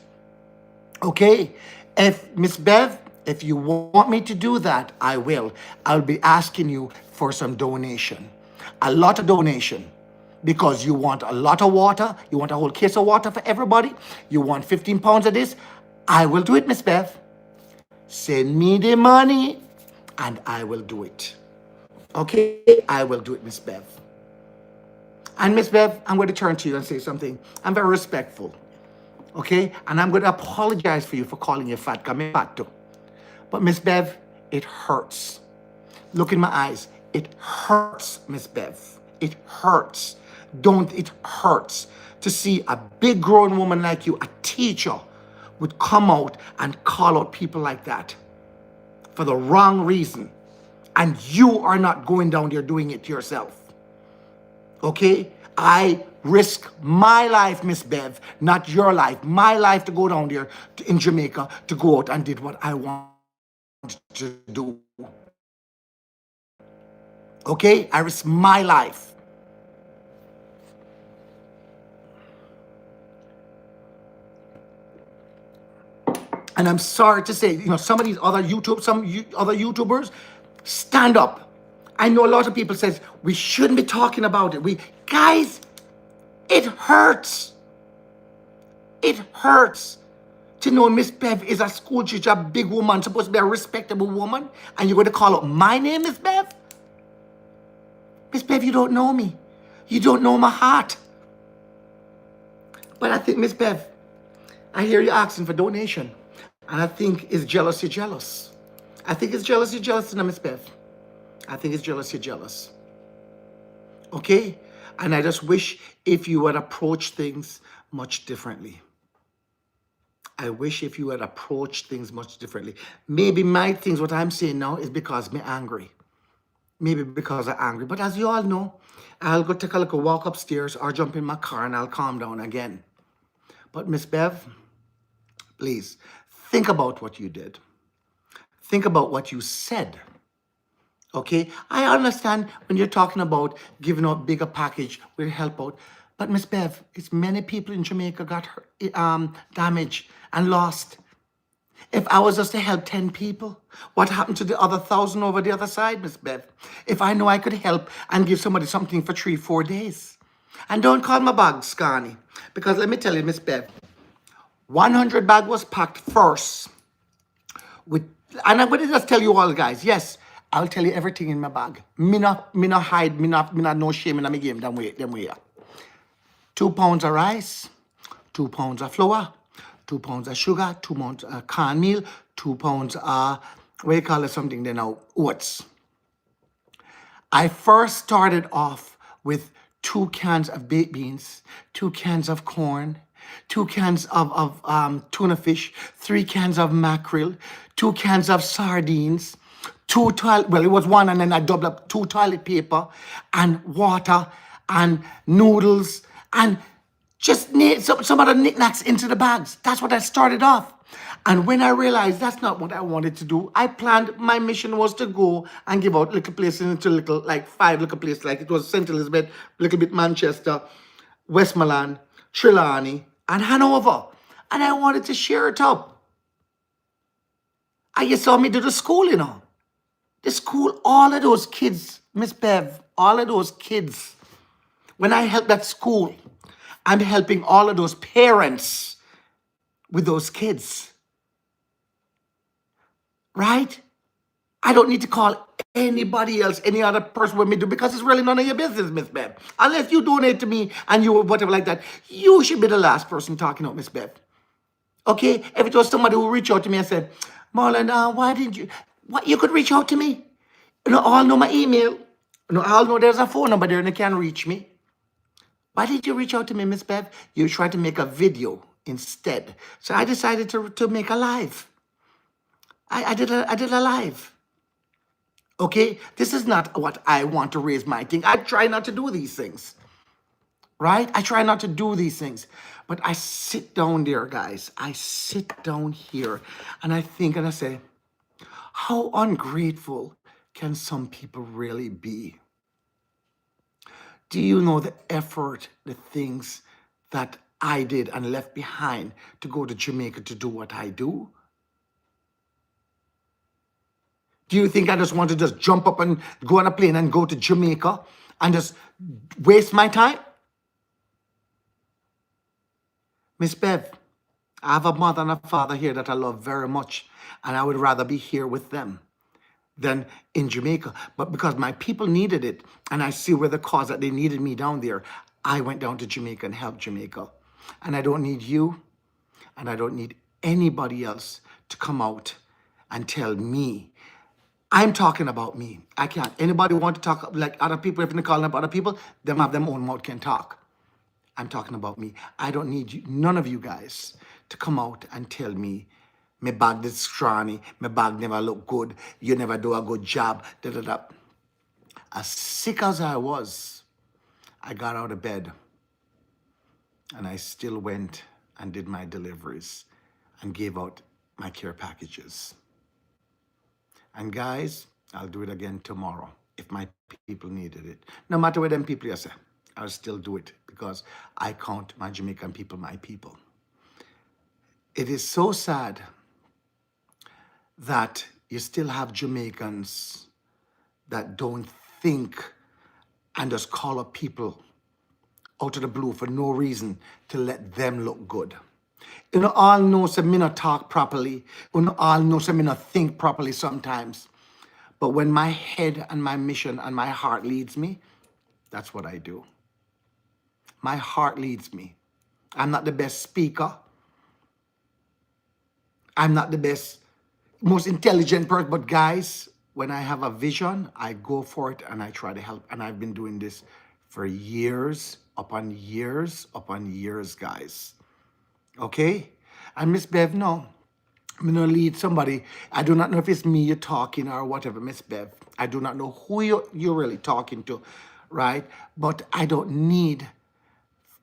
S1: Okay? If Miss Bev, if you want me to do that, I will. I'll be asking you for some donation. A lot of donation. Because you want a lot of water. You want a whole case of water for everybody. You want 15 pounds of this. I will do it, Miss Bev. Send me the money and I will do it. Okay? I will do it, Miss Bev. And Miss Bev, I'm going to turn to you and say something. I'm very respectful. Okay? And I'm going to apologize for you for calling you fat. Come fat too. But Miss Bev, it hurts. Look in my eyes. It hurts, Miss Bev. It hurts. It hurts to see a big grown woman like you, a teacher, would come out and call out people like that for the wrong reason. And you are not going down there doing it yourself. Okay? I risk my life, Miss Bev, not your life. My life to go down there in Jamaica to go out and did what I want to do. Okay? I risk my life. And I'm sorry to say, some of these other YouTubers, stand up. I know a lot of people says we shouldn't be talking about it. Guys, it hurts. It hurts to know Miss Bev is a school teacher, a big woman, supposed to be a respectable woman, and you're going to call out my name, Miss Bev? Miss Bev, you don't know me. You don't know my heart. But I think, Miss Bev, I hear you asking for donation. And I think it's jealous, you're jealous. I think it's jealous, you're jealous, and Miss Bev. I think it's jealous, you're jealous. Okay? And I just wish if you would approach things much differently. I wish if you had approached things much differently. Maybe my things, what I'm saying now, is because I'm angry. Maybe because I'm angry. But as you all know, I'll go take a little walk upstairs or jump in my car and I'll calm down again. But Miss Bev, please, think about what you did. Think about what you said. Okay? I understand when you're talking about giving out bigger package will help out. But Miss Bev, it's many people in Jamaica got hurt, damaged and lost. If I was just to help 10 people, what happened to the other 1,000 over the other side, Miss Bev? If I know I could help and give somebody something for 3-4 days. And don't call my bag Scani. Because let me tell you, Miss Bev, 100 bag was packed first. And I'm going to just tell you all, guys, yes, I'll tell you everything in my bag. Me not hide, me not no shame in my game, them way. 2 pounds of rice, 2 pounds of flour, 2 pounds of sugar, 2 pounds of cornmeal, 2 pounds of, what do you call it, something they know, oats. I first started off with 2 cans of baked beans, 2 cans of corn, 2 cans of tuna fish, 3 cans of mackerel, 2 cans of sardines, well, it was 1 and then I doubled up 2 toilet paper and water and noodles and just need some other knickknacks into the bags. That's what I started off. And when I realized that's not what I wanted to do, I planned, my mission was to go and give out little places into little, like 5 little places, like it was St. Elizabeth, little bit Manchester, Westmoreland, Trelawney, and Hanover. And I wanted to share it up. And you saw me do the school, you know. The school, all of those kids, Miss Bev, all of those kids, when I help that school, I'm helping all of those parents with those kids. Right? I don't need to call anybody else, any other person with me do, because it's really none of your business, Miss Bev. Unless you donate to me and you whatever like that, you should be the last person talking out, Miss Bev. Okay? If it was somebody who reached out to me and said, Marlon, why didn't you? What, you could reach out to me. You know, all know my email. You know, all know there's a phone number there and they can reach me. Why did you reach out to me, Miss Bev? You tried to make a video instead. So I decided to make a live. I did a live. Okay? This is not what I want to raise my thing. I try not to do these things. Right? I try not to do these things. But I sit down there, guys. I sit down here and I think and I say, how ungrateful can some people really be? Do you know the effort, the things that I did and left behind to go to Jamaica to do what I do? Do you think I just want to just jump up and go on a plane and go to Jamaica and just waste my time? Miss Bev, I have a mother and a father here that I love very much, and I would rather be here with them than in Jamaica. But because my people needed it, and I see where the cause that they needed me down there, I went down to Jamaica and helped Jamaica. And I don't need you, and I don't need anybody else to come out and tell me. I'm talking about me. I can't. Anybody want to talk like other people, if they call up other people, them have them own mouth can talk. I'm talking about me. I don't need you, none of you guys, to come out and tell me, my bag is scrawny, my bag never look good, you never do a good job, da da da. As sick as I was, I got out of bed and I still went and did my deliveries and gave out my care packages. And guys, I'll do it again tomorrow if my people needed it. No matter where them people are say, I'll still do it because I count my Jamaican people my people. It is so sad that you still have Jamaicans that don't think and just call up people out of the blue for no reason to let them look good. You know, all know say me not talk properly. You know, all know say me not think properly sometimes. But when my head and my mission and my heart leads me, that's what I do. My heart leads me. I'm not the best speaker. I'm not the best, most intelligent person, but guys, when I have a vision, I go for it and I try to help. And I've been doing this for years upon years upon years, guys. Okay? And Miss Bev, no. I'm gonna lead somebody. I do not know if it's me you're talking or whatever, Miss Bev. I do not know who you're really talking to, right? But I don't need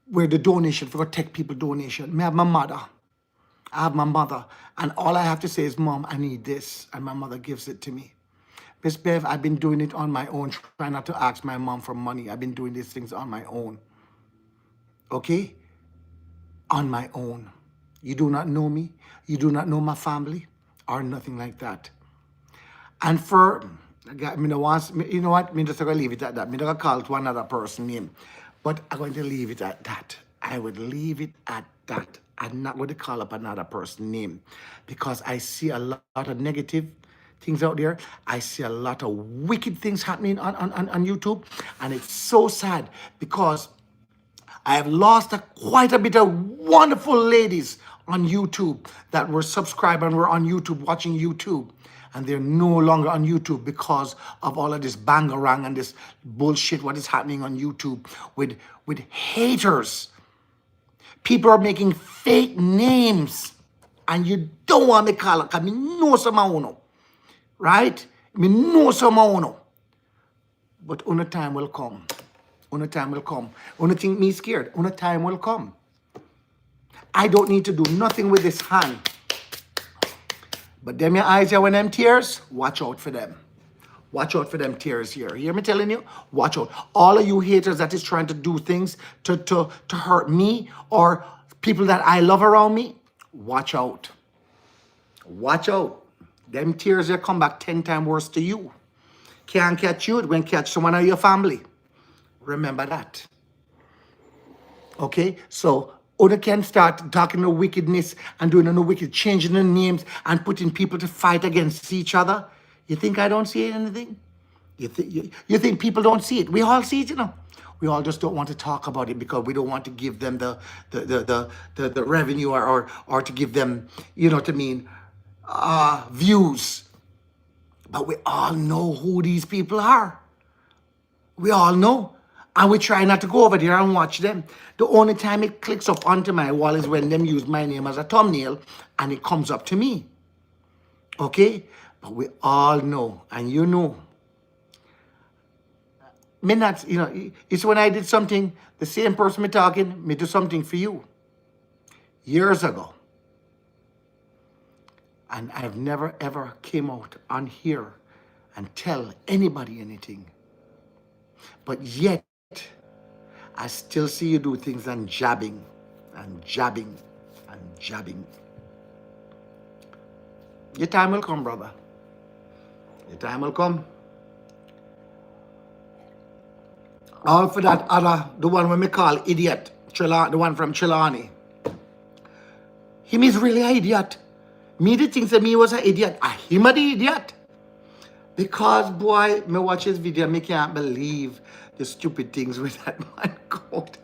S1: where the donation for take people donation. I have my mother. I have my mother. And all I have to say is, Mom, I need this. And my mother gives it to me. Miss Bev, I've been doing it on my own, trying not to ask my mom for money. I've been doing these things on my own. Okay? On my own. You do not know me. You do not know my family or nothing like that. And for, you know what? I'm just going to leave it at that. I'm not going to call it one other person name. But I'm going to leave it at that. I would leave it at that. I'm not going to call up another person's name because I see a lot of negative things out there. I see a lot of wicked things happening on YouTube. And it's so sad because I have lost quite a bit of wonderful ladies on YouTube that were subscribed and were on YouTube watching YouTube. And they're no longer on YouTube because of all of this bangarang and this bullshit what is happening on YouTube with haters. People are making fake names. And you don't want me to call it because I know some right? I know some but on time will come. On time will come. Only think me scared. On time will come. I don't need to do nothing with this hand. But them your eyes here when them tears, watch out for them. Watch out for them tears here. You hear me telling you? Watch out. All of you haters that is trying to do things to hurt me or people that I love around me, watch out. Watch out. Them tears here come back 10 times worse to you. Can't catch you, it will catch someone of your family. Remember that. Okay? So, Oda can start talking the wickedness and doing the wicked, changing the names and putting people to fight against each other. You think I don't see anything? You think people don't see it? We all see it, you know. We all just don't want to talk about it because we don't want to give them the revenue or to give them, you know what I mean, views. But we all know who these people are. We all know. And we try not to go over there and watch them. The only time it clicks up onto my wall is when them use my name as a thumbnail and it comes up to me. Okay? But we all know, and you know. Me not, you know, it's when I did something, the same person me talking, me do something for you. Years ago. And I've never ever came out on here and tell anybody anything. But yet, I still see you do things and jabbing and jabbing and jabbing. Your time will come, brother. Your time will come. All for that other, the one we call idiot, the one from Trelawney. Him is really an idiot. Me the things that me was an idiot. Him a the idiot. Because, boy, me watch his video, me can't believe the stupid things with that man go out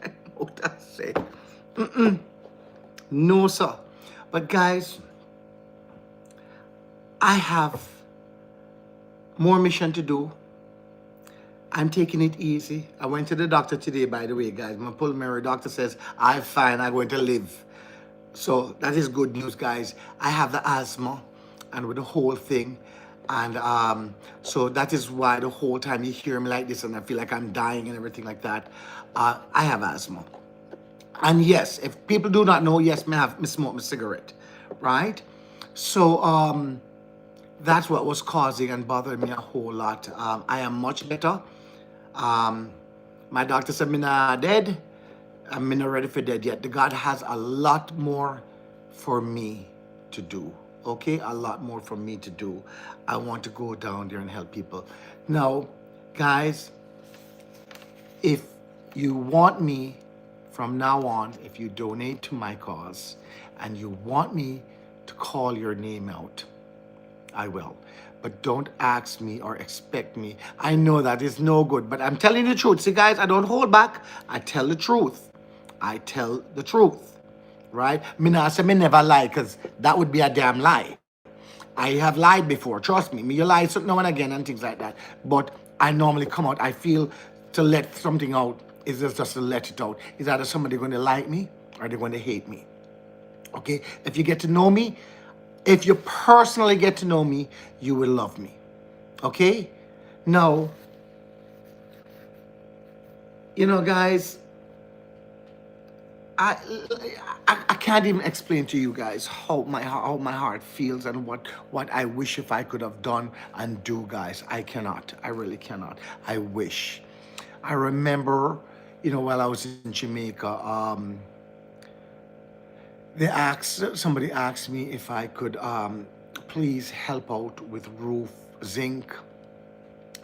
S1: and say. No, sir. But, guys, I have more mission to do. I'm taking it easy. I went to the doctor today, by the way, guys. My pulmonary doctor says, I'm fine, I'm going to live. So, that is good news, guys. I have the asthma and with the whole thing. And so that is why the whole time you hear me like this and I feel like I'm dying and everything like that. I have asthma. And yes, if people do not know, yes, me smoke my cigarette, right? So that's what was causing and bothering me a whole lot. I am much better. My doctor said I'm not dead. I'm not ready for dead yet. The God has a lot more for me to do. Okay, a lot more for me to do. I want to go down there and help people. Now, guys, if you want me from now on, if you donate to my cause and you want me to call your name out, I will. But don't ask me or expect me. I know that is no good, but I'm telling the truth. See, guys, I don't hold back. I tell the truth. I tell the truth. right? Me not say me never lie, because that would be a damn lie. I have lied before, trust me. Me, you lie now and again and things like that. But I normally come out, I feel to let something out is just to let it out. Is either somebody going to like me or they're going to hate me. Okay? If you get to know me, if you personally get to know me, you will love me. Okay? Now, guys, I can't even explain to you guys how my heart feels and what I wish if I could have done and do, guys. I cannot. I really cannot. I wish. I remember, while I was in Jamaica, somebody asked me if I could please help out with roof zinc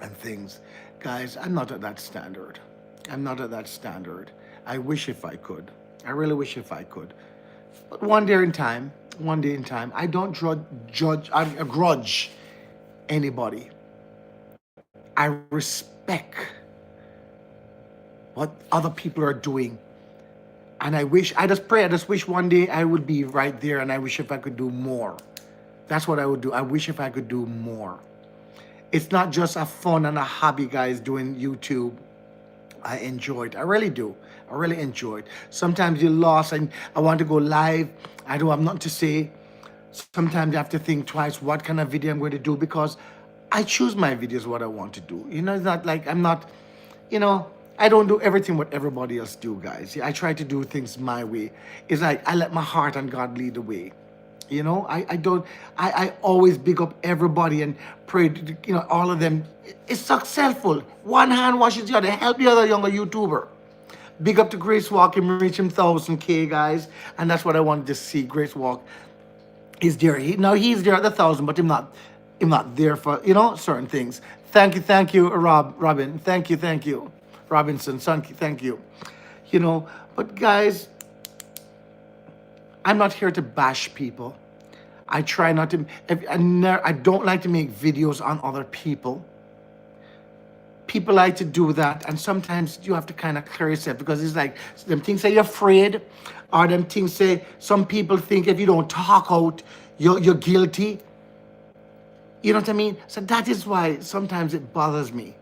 S1: and things. Guys, I'm not at that standard. I'm not at that standard. I wish if I could. I really wish if I could. But one day in time, I don't grudge anybody. I respect what other people are doing. And I just wish one day I would be right there, and I wish if I could do more. That's what I would do. I wish if I could do more. It's not just a fun and a hobby, guys, doing YouTube. I enjoy it. I really do. I really enjoy it. Sometimes you're lost and I want to go live. I don't have nothing to say. Sometimes I have to think twice what kind of video I'm going to do, because I choose my videos what I want to do. It's not like I'm not, I don't do everything what everybody else do, guys. I try to do things my way. It's like I let my heart and God lead the way. I always big up everybody and pray, all of them. It's successful. One hand washes the other. Help the other younger YouTuber. Big up to Grace Walk and reach him 1,000K, guys. And that's what I wanted to see. Grace Walk is there. He's there at the 1,000, but I'm not there for, certain things. Thank you, Robin. Thank you. Robinson, thank you. But guys, I'm not here to bash people. I try not to. I don't like to make videos on other people. People like to do that, and sometimes you have to kind of clear yourself, because it's like them things say you're afraid, or them things say some people think if you don't talk out, you're guilty. You know what I mean? So that is why sometimes it bothers me.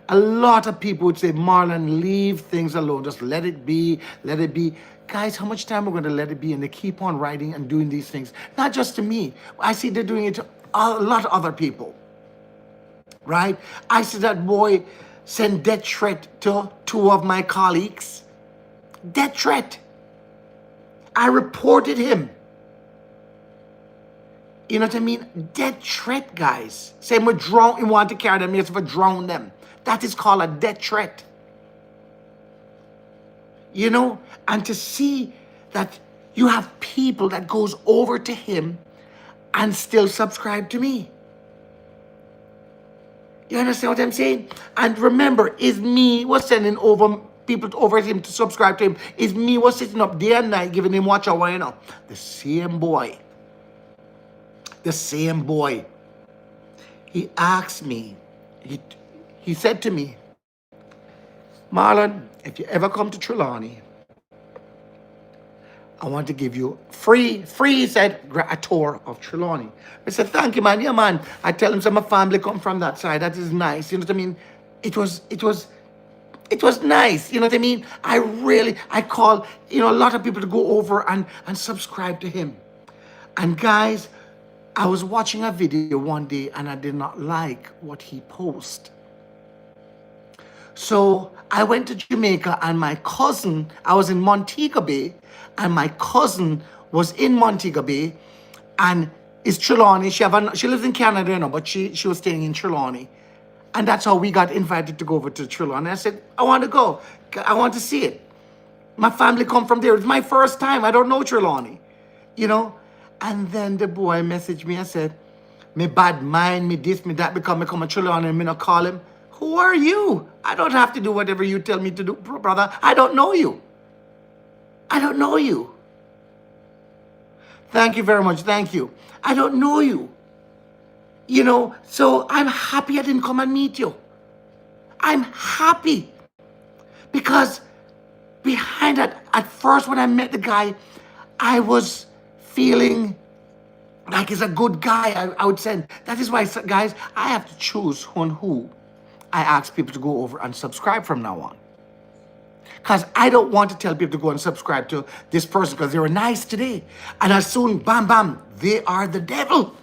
S1: A lot of people would say, Marlon, leave things alone. Just let it be. Let it be. Guys, how much time are we going to let it be? And they keep on writing and doing these things. Not just to me. I see they're doing it to a lot of other people. Right? I see that boy send death threat to 2 of my colleagues. Death threat. I reported him. You know what I mean? Death threat, guys. Same with drown. You want to carry them, you have to drown them. That is called a death threat. And to see that you have people that goes over to him and still subscribe to me. You understand what I'm saying? And remember, is me was sending over people over him to subscribe to him. Is me was sitting up day and night giving him watch hour, The same boy. He asked me, he said to me, Marlon, if you ever come to Trelawney, I want to give you free, he said, a tour of Trelawney. I said, thank you, man. Yeah, man. I tell him some of my family come from that side. That is nice. You know what I mean? It was nice. You know what I mean? I call, a lot of people to go over and subscribe to him. And guys, I was watching a video one day and I did not like what he posted. So I went to Jamaica, and my cousin, I was in Montego Bay, and my cousin was in Montego Bay, and is Trelawney. She lives in Canada now, but she was staying in Trelawney. And that's how we got invited to go over to Trelawney. I said, I want to go. I want to see it. My family come from there. It's my first time. I don't know Trelawney. And then the boy messaged me and said, me bad mind, me this, me that, because me come to Trelawney and me not call him. Who are you? I don't have to do whatever you tell me to do, brother. I don't know you. Thank you very much. Thank you. I don't know you. So I'm happy I didn't come and meet you. I'm happy. Because behind that, at first when I met the guy, I was feeling like he's a good guy. I would send. That is why, guys, I have to choose on who I ask people to go over and subscribe from now on. Because I don't want to tell people to go and subscribe to this person because they were nice today. And as soon, bam, bam, they are the devil.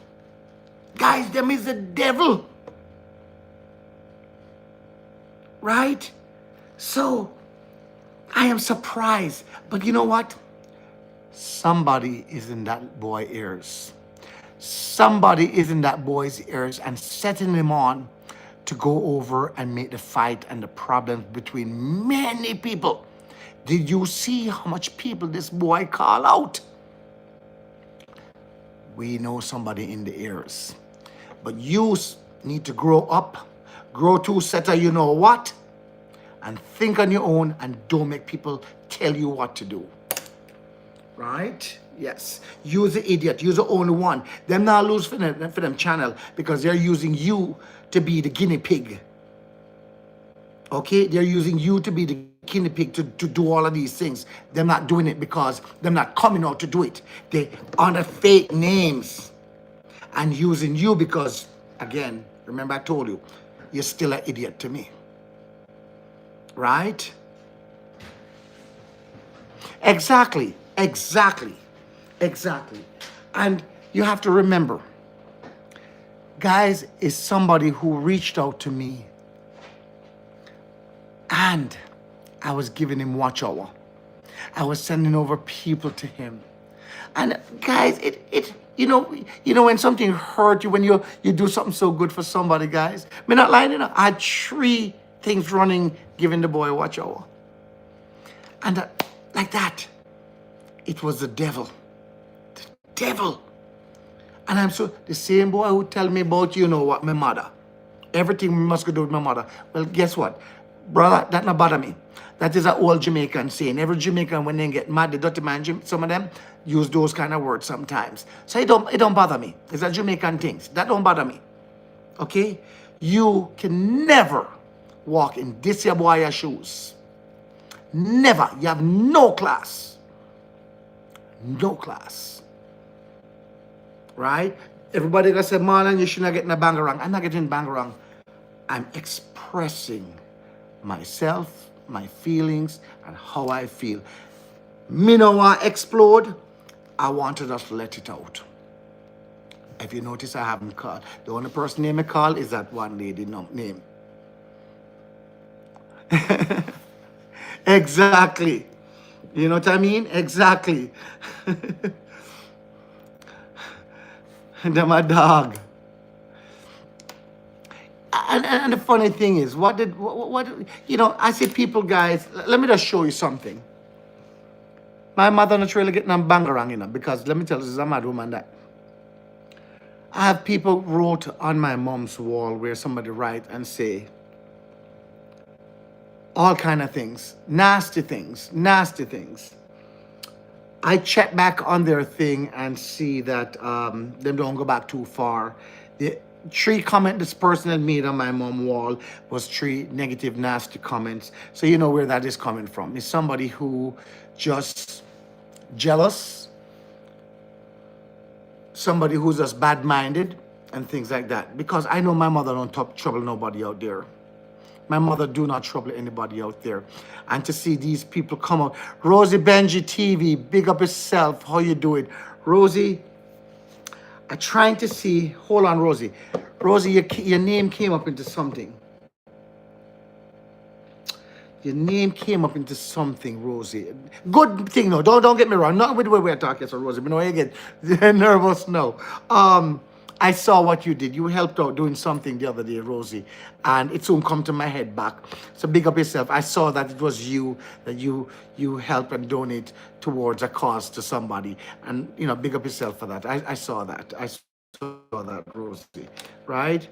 S1: Guys, them is the devil. Right? So, I am surprised. But you know what? Somebody is in that boy's ears. Somebody is in that boy's ears and setting him on to go over and make the fight and the problems between many people. Did you see how much people this boy call out? We know somebody in the ears. But you need to grow up, grow to set a you know what, and think on your own and don't make people tell you what to do. Right? Yes. You're the idiot. You're the only one. Them not lose for them channel because they're using you to be the guinea pig. Okay? They're using you to be the guinea pig to do all of these things. They're not doing it because they're not coming out to do it. They under fake names and using you because, again, remember I told you, you're still an idiot to me. Right? Exactly. And you have to remember, guys, is somebody who reached out to me and I was giving him watch hour. I was sending over people to him. And guys, it you know when something hurt you, when you do something so good for somebody, guys. I'm not lying, I had 3 things running giving the boy watch hour. And like that, it was the devil. The devil. And I'm so, the same boy who tell me about, you know what, my mother. Everything must go do with my mother. Well, guess what? Brother, that not bother me. That is an old Jamaican saying. Every Jamaican, when they get mad, the dirty man, some of them use those kind of words sometimes. So it don't bother me. It's a Jamaican things. That don't bother me. Okay? You can never walk in this your boy's shoes. Never. You have no class. No class. Right? Everybody gonna say, Marlon, you should not get in a bangarang. I'm not getting bangarang. I'm expressing myself, my feelings, and how I feel. Me no want explode. I want to just let it out. If you notice, I haven't called. The only person name I call is that one lady name. Exactly. You know what I mean? Exactly. And then my dog. And the funny thing is, what you know, I see people, guys, let me just show you something. My mother not really getting on bangarang, you know, because let me tell you, this is a mad woman that. I have people wrote on my mom's wall where somebody write and say all kind of things, nasty things. I check back on their thing and see that them don't go back too far. The 3 comments this person had made on my mom wall was 3 negative, nasty comments. So you know where that is coming from. It's somebody who just jealous, somebody who's just bad-minded and things like that. Because I know my mother don't trouble nobody out there. My mother do not trouble anybody out there. And to see these people come out. Rosie Benji TV, big up yourself. How you doing? Rosie, I'm trying to see. Hold on, Rosie. Rosie, your name came up into something. Your name came up into something, Rosie. Good thing, no. Don't get me wrong. Not with the way we're talking, so Rosie. But no, you get nervous now. I saw what you did. You helped out doing something the other day, Rosie. And it soon come to my head back. So big up yourself. I saw that it was you, that you help and donate towards a cause to somebody. And, you know, big up yourself for that. I saw that. I saw that, Rosie. Right?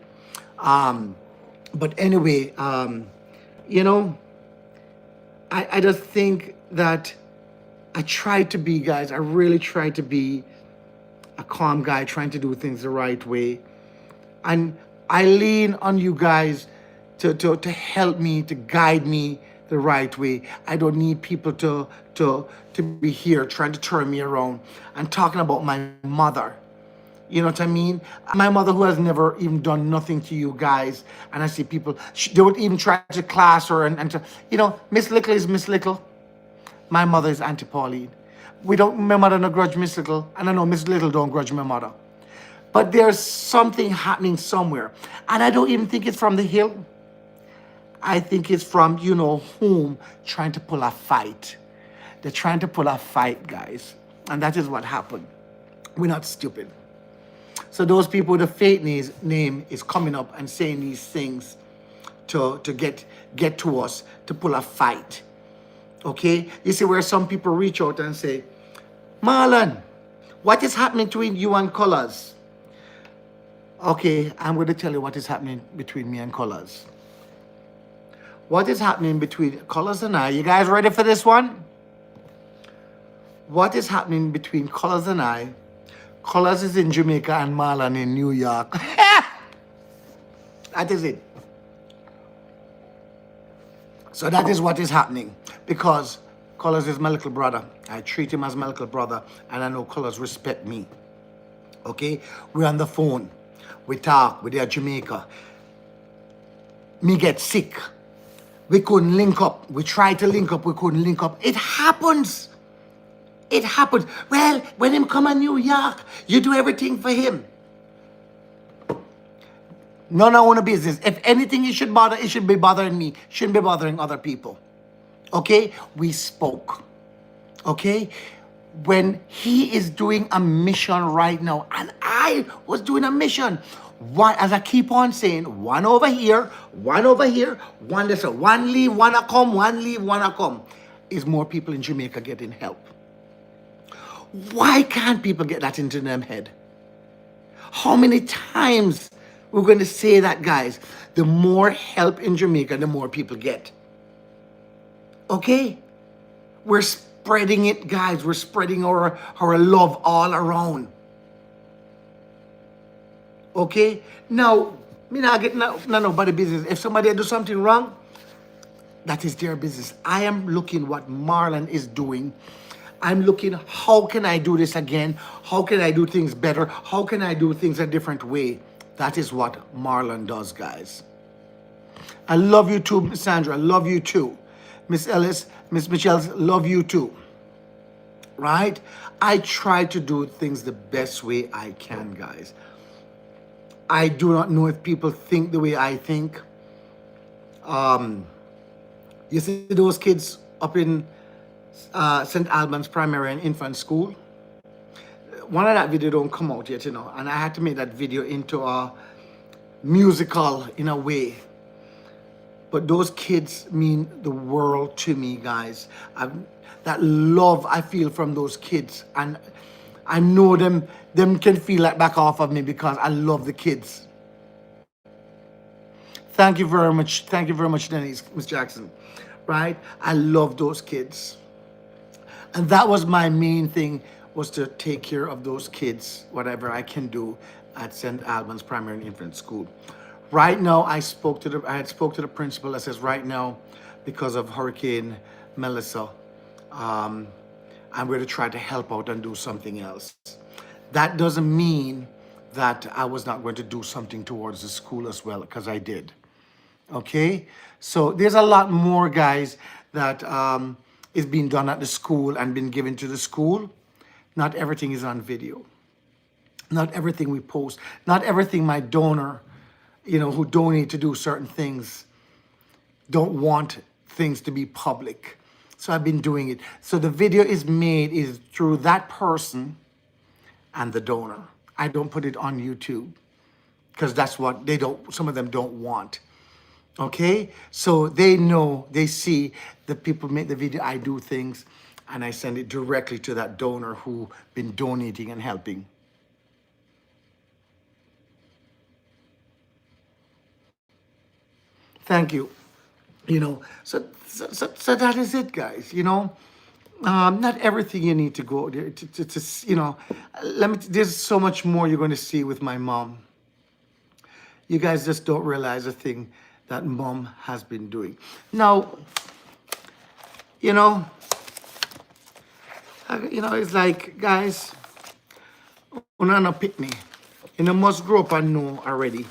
S1: But anyway, you know, I just think that I try to be, guys, I really try to be a calm guy, trying to do things the right way. And I lean on you guys to help me, to guide me the right way. I don't need people to be here trying to turn me around and talking about my mother. You know what I mean? My mother, who has never even done nothing to you guys, and I see people, they would even try to class her and to, you know, Miss Little is Miss Little. My mother is Auntie Pauline. My mother no grudge Miss Little, and I know Miss Little don't grudge my mother. But there's something happening somewhere. And I don't even think it's from the hill. I think it's from, you know, whom trying to pull a fight. They're trying to pull a fight, guys. And that is what happened. We're not stupid. So those people with the fake name is coming up and saying these things to get to us, to pull a fight. Okay? You see where some people reach out and say, Marlon, what is happening between you and Colors? Okay, I'm going to tell you what is happening between me and Colors. What is happening between Colors and I? You guys ready for this one? What is happening between Colors and I? Colors is in Jamaica and Marlon in New York. That is it. So that is what is happening. Because Colors is my little brother. I treat him as my little brother. And I know Colors respect me. Okay? We're on the phone. We talk. We're there at Jamaica. Me get sick. We couldn't link up. We tried to link up. We couldn't link up. It happens. It happens. Well, when him come to New York, you do everything for him. None of our business. If anything it should be bothering me. Shouldn't be bothering other people. Okay? We spoke. Okay? When he is doing a mission right now, and I was doing a mission, as I keep on saying, one over here, one this, one leave, one a come, one leave, one a come, is more people in Jamaica getting help. Why can't people get that into their head? How many times we're going to say that, guys? The more help in Jamaica, the more people get. Okay? We're spreading it, guys. We're spreading our love all around. Okay? Now, me not get nobody business. If somebody do something wrong, that is their business. I am looking what Marlon is doing. I'm looking, how can I do this again? How can I do things better? How can I do things a different way? That is what Marlon does, guys. I love you too, Miss Sandra. I love you too. Miss Ellis, Miss Michelle, love you too. Right? I try to do things the best way I can, guys. I do not know if people think the way I think. You see those kids up in St. Albans Primary and Infant School? One of that video don't come out yet, you know, and I had to make that video into a musical in a way. But those kids mean the world to me, guys. That love I feel from those kids, and I know them can feel that back off of me because I love the kids. Thank you very much. Thank you very much, Denise, Miss Jackson. Right? I love those kids. And that was my main thing, was to take care of those kids, whatever I can do at St. Albans Primary and Infant School. Right now, I had spoke to the principal that says right now, because of Hurricane Melissa, I'm going to try to help out and do something else. That doesn't mean that I was not going to do something towards the school as well, because I did. Okay? So there's a lot more, guys, that is being done at the school and been given to the school. Not everything is on video. Not everything we post. Not everything my donor, who donate to do certain things, don't want things to be public. So I've been doing it. So the video is through that person and the donor. I don't put it on YouTube because that's what some of them don't want. Okay? So they know, they see the people make the video, I do things, and I send it directly to that donor who been donating and helping. Thank you. So that is it, guys. Not everything you need to go there there's so much more you're going to see with my mom. You guys just don't realize the thing that mom has been doing. Now, You know, it's like, guys, una no pick me. You know, must grow up and know already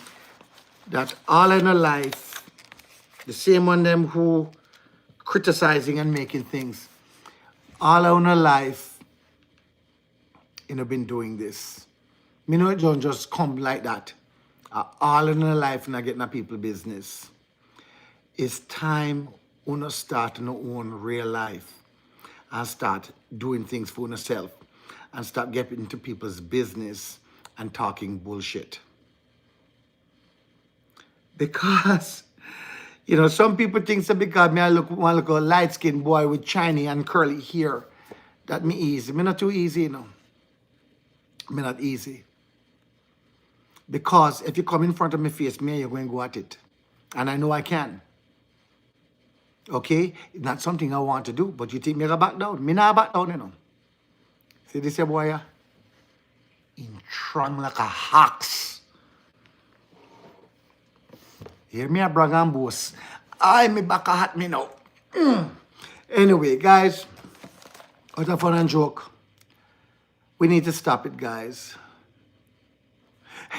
S1: that all in a life, the same one them who criticizing and making things, all in a life, been doing this. Me know it don't just come like that. All in a life and I get in a people business. It's time una start in your own real life and start doing things for yourself and start getting into people's business and talking bullshit. Because, some people think that because me I look a light-skinned boy with shiny and curly hair, that me easy. Me not too easy, Me not easy. Because if you come in front of my face, me and you're going to go at it. And I know I can. Okay? It's not something I want to do, but you think me going to back down. Me not back down, See this here boy here? In trong like a hawks. Hear me a brag and boast. I me back a hat me now. Anyway, guys, out of fun and joke. We need to stop it, guys.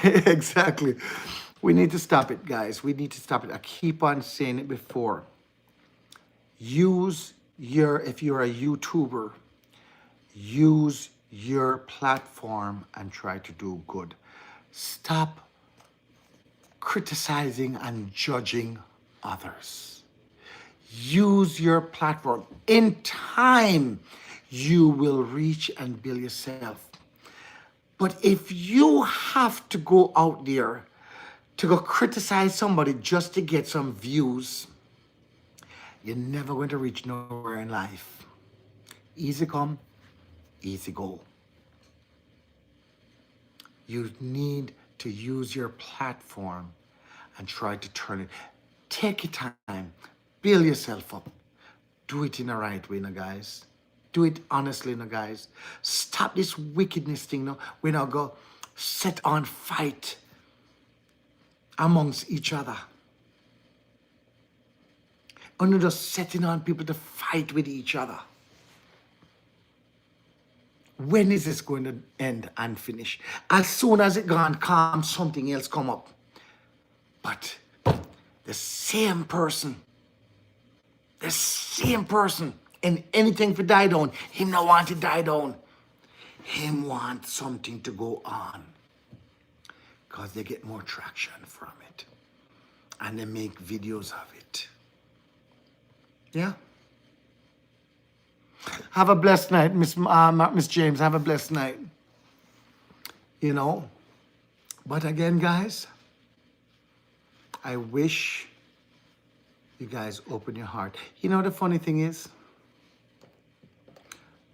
S1: Exactly. We need to stop it, guys. We need to stop it. I keep on saying it before. If you're a YouTuber, use your platform and try to do good. Stop criticizing and judging others. Use your platform. In time, you will reach and build yourself. But if you have to go out there to go criticize somebody just to get some views, you're never going to reach nowhere in life. Easy come, easy go. You need to use your platform and try to turn it. Take your time, build yourself up. Do it in the right way, guys. Do it honestly, guys. Stop this wickedness thing now. We now go set on fight amongst each other. And not just setting on people to fight with each other. When is this going to end and finish? As soon as it gone calm, something else come up. But the same person, and anything for die down, him not want to die down. Him want something to go on. Because they get more traction from it. And they make videos of it. Yeah? Have a blessed night, Miss James. Have a blessed night. But again, guys, I wish you guys open your heart. The funny thing is,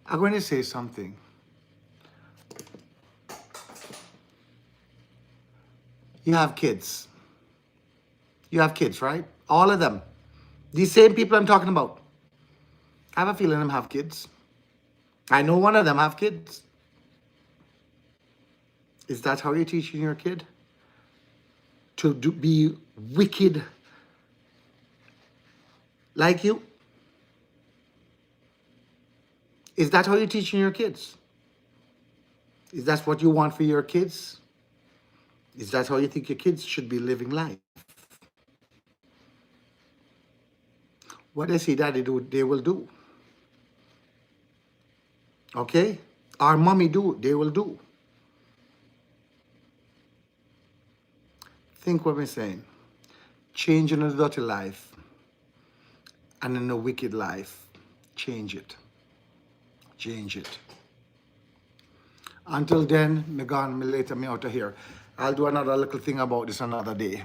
S1: I'm going to say something. You have kids. You have kids, right? All of them. These same people I'm talking about. I have a feeling them have kids. I know one of them have kids. Is that how you're teaching your kid? To be wicked like you? Is that how you're teaching your kids? Is that what you want for your kids? Is that how you think your kids should be living life? What they see daddy do, they will do. Okay? Our mommy do, they will do. Think what I'm saying. Change in a dirty life and in a wicked life. Change it. Change it. Until then, me gone, me later, me out of here. I'll do another little thing about this another day.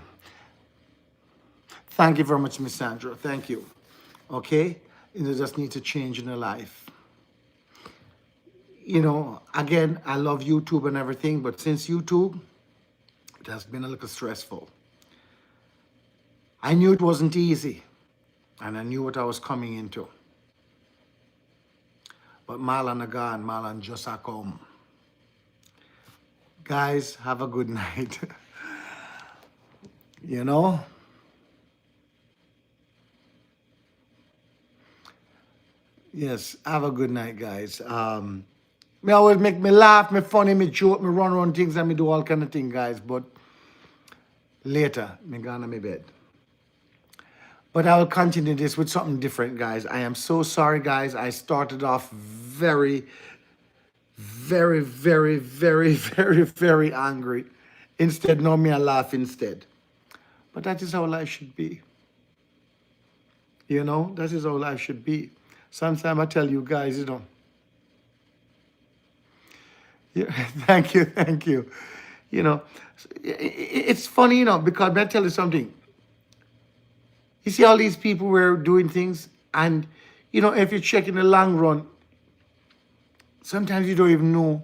S1: Thank you very much, Miss Sandra. Thank you. Okay? You just need to change in your life. Again, I love YouTube and everything, but since YouTube, it has been a little stressful. I knew it wasn't easy, and I knew what I was coming into. But Malan again, Malan just a come. Guys, have a good night. You. Yes, have a good night, guys. Me always make me laugh, me funny, me joke, me run around things and me do all kind of things, guys. But later, me gonna me bed. But I will continue this with something different, guys. I am so sorry, guys. I started off very, very, very, very, very, very angry. Instead, now me I laugh instead. But that is how life should be. You know, that is how life should be. Sometimes I tell you guys, you know, yeah, thank you, thank you. You know, it's funny, you know, because I tell you something. You see all these people were doing things, and you know, if you check in the long run, sometimes you don't even know,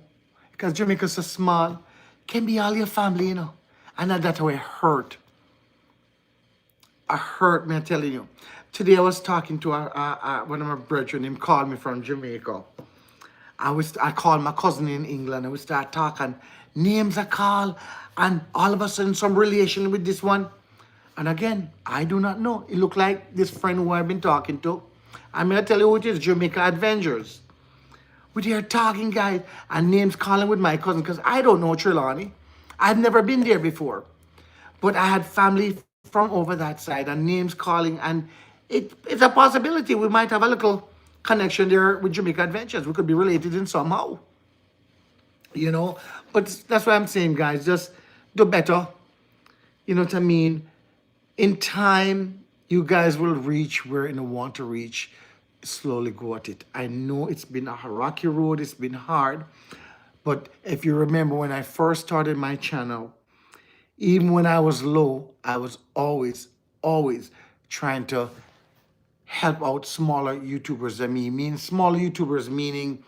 S1: because Jamaica's so small, can be all your family, you know, and that's how it hurt. I hurt, me, I'm telling you. Today I was talking to one of my brethren. Him called me from Jamaica. I called my cousin in England and we start talking. Names I call, and all of a sudden some relation with this one. And again, I do not know. It looked like this friend who I've been talking to. I'm gonna tell you who it is, Jamaica Adventures. We there talking, guys, and names calling with my cousin, because I don't know Trelawney. I've never been there before. But I had family from over that side and names calling, and it's a possibility we might have a little connection there with Jamaica Adventures. We could be related in somehow, you know. But that's what I'm saying, guys. Just do better. You know what I mean? In time, you guys will reach where you want to reach. Slowly go at it. I know it's been a rocky road. It's been hard. But if you remember when I first started my channel, even when I was low, I was always trying to help out smaller YouTubers than me. Mean smaller YouTubers meaning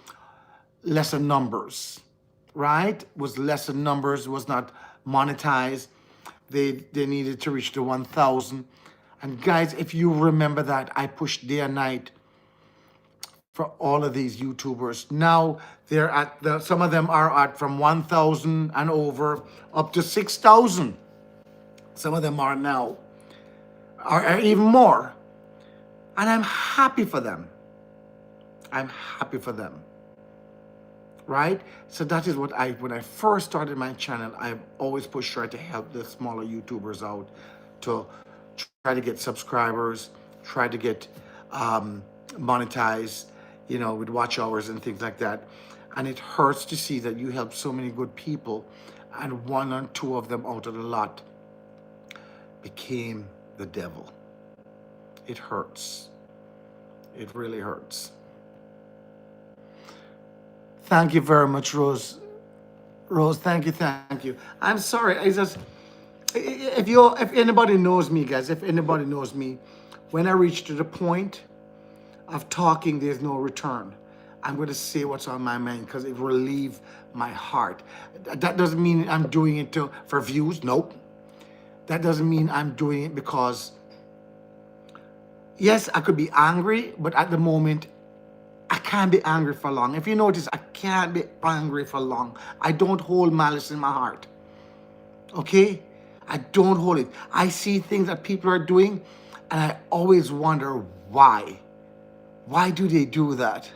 S1: lesser numbers, right? Was lesser numbers, was not monetized. They needed to reach the 1,000. And guys, if you remember that, I pushed day and night for all of these YouTubers. Now they're at some of them are at from 1,000 and over up to 6,000. Some of them are now, are even more. And I'm happy for them. I'm happy for them. Right? So that is what when I first started my channel, I've always pushed try to help the smaller YouTubers out to try to get subscribers, try to get monetized, you know, with watch hours and things like that. And it hurts to see that you help so many good people and one or two of them out of the lot became the devil. It hurts. It really hurts. Thank you very much, Rose. Rose, thank you. I'm sorry. I just, if anybody knows me, guys, if anybody knows me, when I reach to the point of talking, there's no return. I'm going to say what's on my mind because it relieves my heart. That doesn't mean I'm doing it for views. Nope. That doesn't mean I'm doing it because, yes, I could be angry, but at the moment, I can't be angry for long. If you notice, I can't be angry for long. I don't hold malice in my heart. Okay? I don't hold it. I see things that people are doing, and I always wonder why. Why do they do that?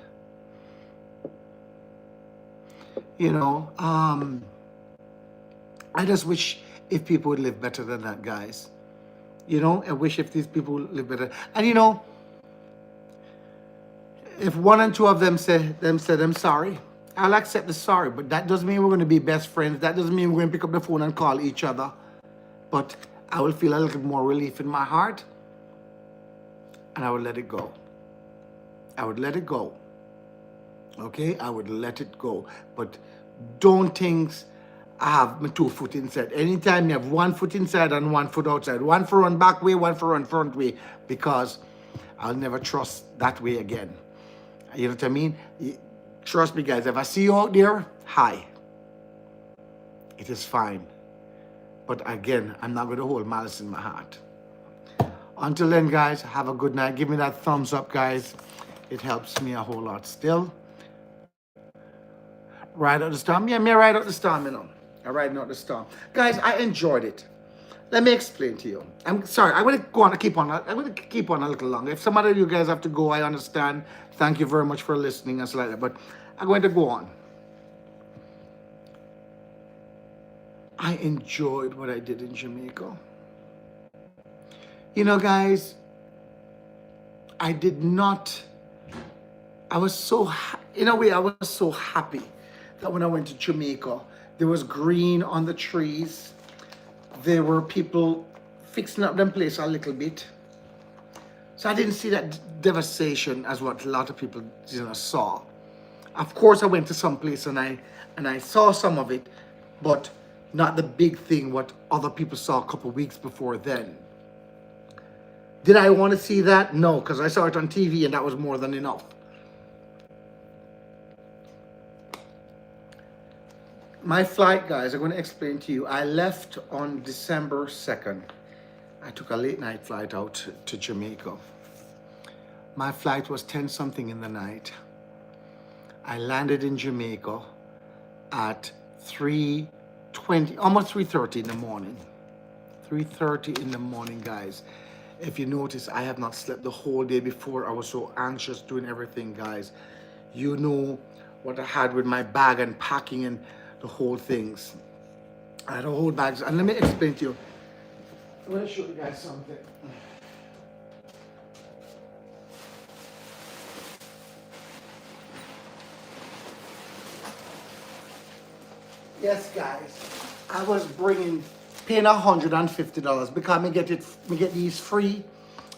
S1: You know, I just wish if people would live better than that, guys. You know, I wish if these people would live better. And you know, if one and two of them said I'm sorry, I'll accept the sorry. But that doesn't mean we're going to be best friends. That doesn't mean we're going to pick up the phone and call each other. But I will feel a little more relief in my heart, and I would let it go. I would let it go. Okay? I would let it go. But don't think I have my 2 foot inside. Anytime you have 1 foot inside and 1 foot outside, one for run back way, one for run front way, because I'll never trust that way again. You know what I mean? Trust me, guys. If I see you out there, hi. It is fine. But again, I'm not going to hold malice in my heart. Until then, guys, have a good night. Give me that thumbs up, guys. It helps me a whole lot still. Ride out the storm. Yeah, me ride out the storm, you know. I ride out the storm. Guys, I enjoyed it. let me explain to you. I'm sorry. I'm going to go on. I'm going to keep on a little longer. If some of you guys have to go, I understand. Thank you very much for listening and so like that. But I'm going to go on. I enjoyed what I did in Jamaica. You know, guys, I did not. I was so, in a way, I was so happy that when I went to Jamaica, there was green on the trees. There were people fixing up them place a little bit. So I didn't see that devastation as what a lot of people, saw. Of course, I went to some place and I saw some of it, but not the big thing what other people saw a couple of weeks before then. Did I want to see that? No, because I saw it on TV and that was more than enough. My flight, guys, I'm going to explain to you. I left on December 2nd. I took a late night flight out to Jamaica. My flight was 10 something in the night. I landed in Jamaica at 3:20, almost 3:30 in the morning. 3:30 in the morning, guys. If you notice, I have not slept the whole day before. I was so anxious doing everything, guys. You know what I had with my bag and packing and the whole things. I had a whole bag. And let me explain to you. I'm going to show you guys something. Yes, guys. I was paying $150 because me get these free,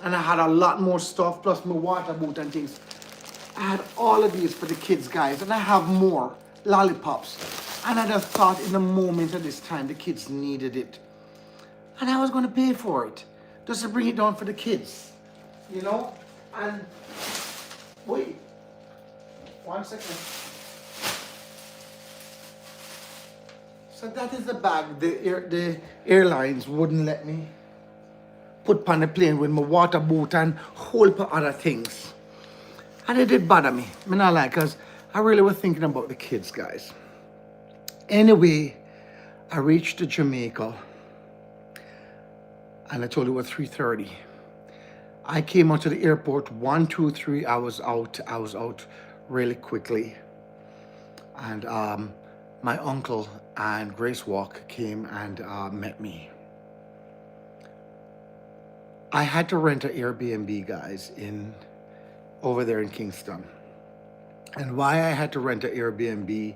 S1: and I had a lot more stuff plus my water boot and things. I had all of these for the kids, guys, and I have more lollipops. And I just thought in the moment at this time the kids needed it, and I was going to pay for it just to bring it down for the kids, And wait, 1 second. So that is the bag the airlines wouldn't let me put on the plane with my water boot and whole lot of other things. And it did bother me. I not like, because I really was thinking about the kids, guys. Anyway, I reached Jamaica and I told you it was 3:30. I came out to the airport 1, 2, 3. I was out really quickly. And my uncle and Grace Walk came and met me. I had to rent an Airbnb, guys, over there in Kingston. And why I had to rent an Airbnb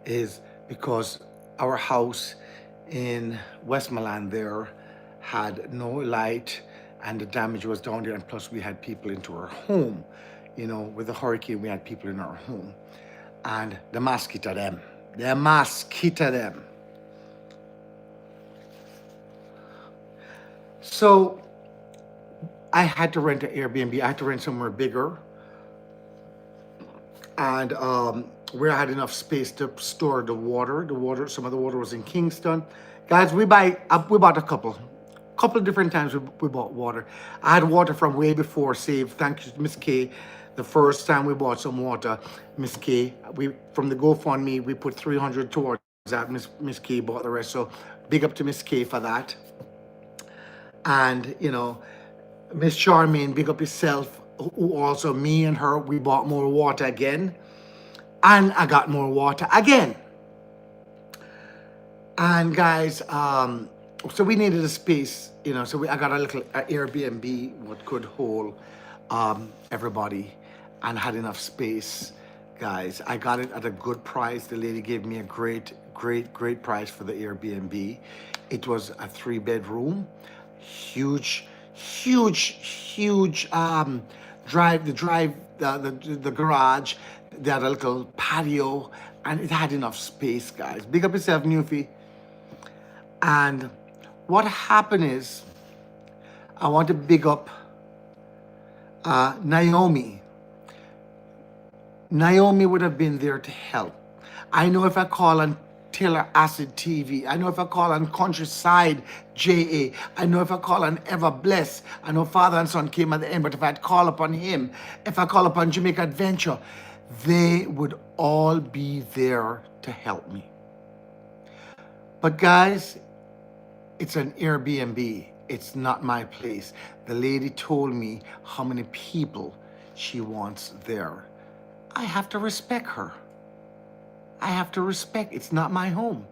S1: is because our house in Westmoreland there had no light and the damage was down there, and plus we had people into our home. With the hurricane, we had people in our home. And the mosquito them. So I had to rent an Airbnb. I had to rent somewhere bigger. And where I had enough space to store the water. Some of the water was in Kingston. Guys, we bought a couple different times we bought water. I had water from way before saved. Thank you to Miss K. The first time we bought some water, Miss K, from the GoFundMe, we put 300 towards that. Miss K bought the rest. So big up to Miss K for that. And, Miss Charmaine, big up yourself. Who also, me and her, we bought more water again. And I got more water again. And guys, so we needed a space, so I got a little Airbnb what could hold everybody and had enough space, guys. I got it at a good price. The lady gave me a great price for the Airbnb. It was a 3-bedroom, huge the garage. They had a little patio and it had enough space, guys. Big up yourself, Newfie. And what happened is, I want to big up Naomi. Naomi would have been there to help. I know if I call on Taylor Acid TV, I know if I call on Countryside JA, I know if I call on Ever Bless, I know Father and Son came at the end, but if I'd call upon him, if I call upon Jamaica Adventure, they would all be there to help me. But guys, It's an Airbnb. It's not my place. The lady told me how many people she wants there. I have to respect her. I have to respect. It's not my home.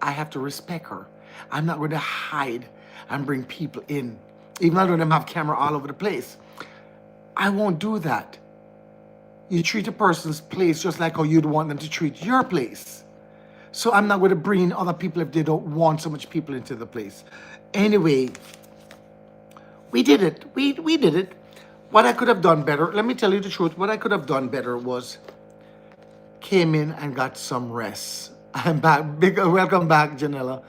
S1: I have to respect her. I'm not going to hide and bring people in, even though them have camera all over the place. I won't do that. You treat a person's place just like how you'd want them to treat your place. So I'm not going to bring in other people if they don't want so much people into the place. Anyway, we did it. We did it. What I could have done better, let me tell you the truth, what I could have done better was came in and got some rest. I'm back. Big welcome back, Janella.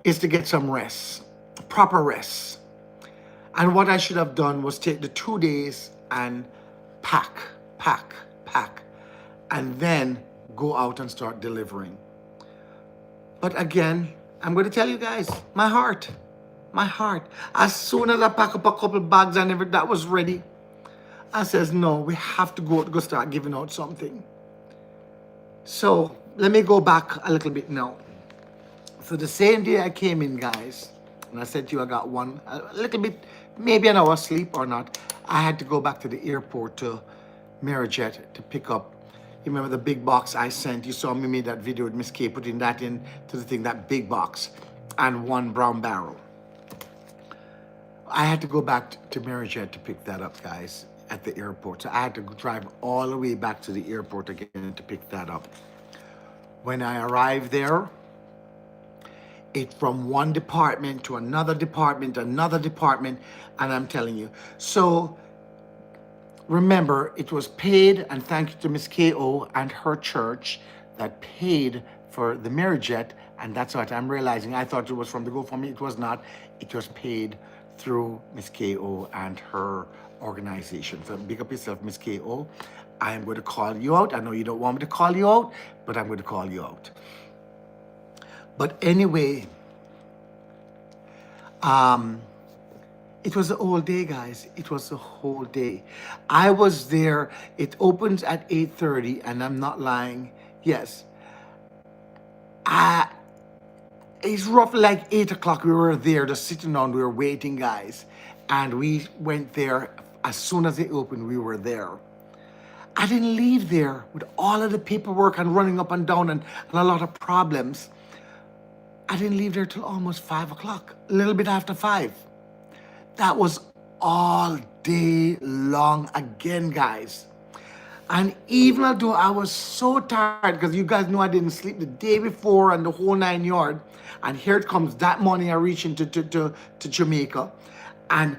S1: Is to get some rest, proper rest. And what I should have done was take the 2 days and pack, and then go out and start delivering. But again, I'm going to tell you guys, my heart. As soon as I pack up a couple bags and everything that was ready, I says, no, we have to go start giving out something. So let me go back a little bit now. So the same day I came in, guys, and I said to you I got a little bit, maybe an hour sleep or not, I had to go back to the airport to Merijet to pick up. You remember the big box I sent? You saw me made that video with Miss K putting that into the thing, that big box, and one brown barrel. I had to go back to Merijet to pick that up, guys, at the airport. So I had to drive all the way back to the airport again to pick that up. When I arrived there, it from one department to another department, and I'm telling you. So remember, it was paid, and thank you to Miss K.O. and her church that paid for the Merijet, and that's what I'm realizing. I thought it was from the GoFundMe. It was not. It was paid through Miss K.O. and her organization. So big up yourself, Miss K.O. I am going to call you out. I know you don't want me to call you out, but I'm going to call you out. But anyway, it was the whole day, guys. It was the whole day. I was there. It opens at 8:30, and I'm not lying. Yes. It's roughly like 8 o'clock. We were there, just sitting down. We were waiting, guys. And we went there. As soon as they opened, we were there. I didn't leave there with all of the paperwork and running up and down and a lot of problems. I didn't leave there till almost 5 o'clock, a little bit after 5. That was all day long again, guys. And even though I was so tired, because you guys know I didn't sleep the day before and the whole 9 yards, and here it comes that morning I reach into to Jamaica, and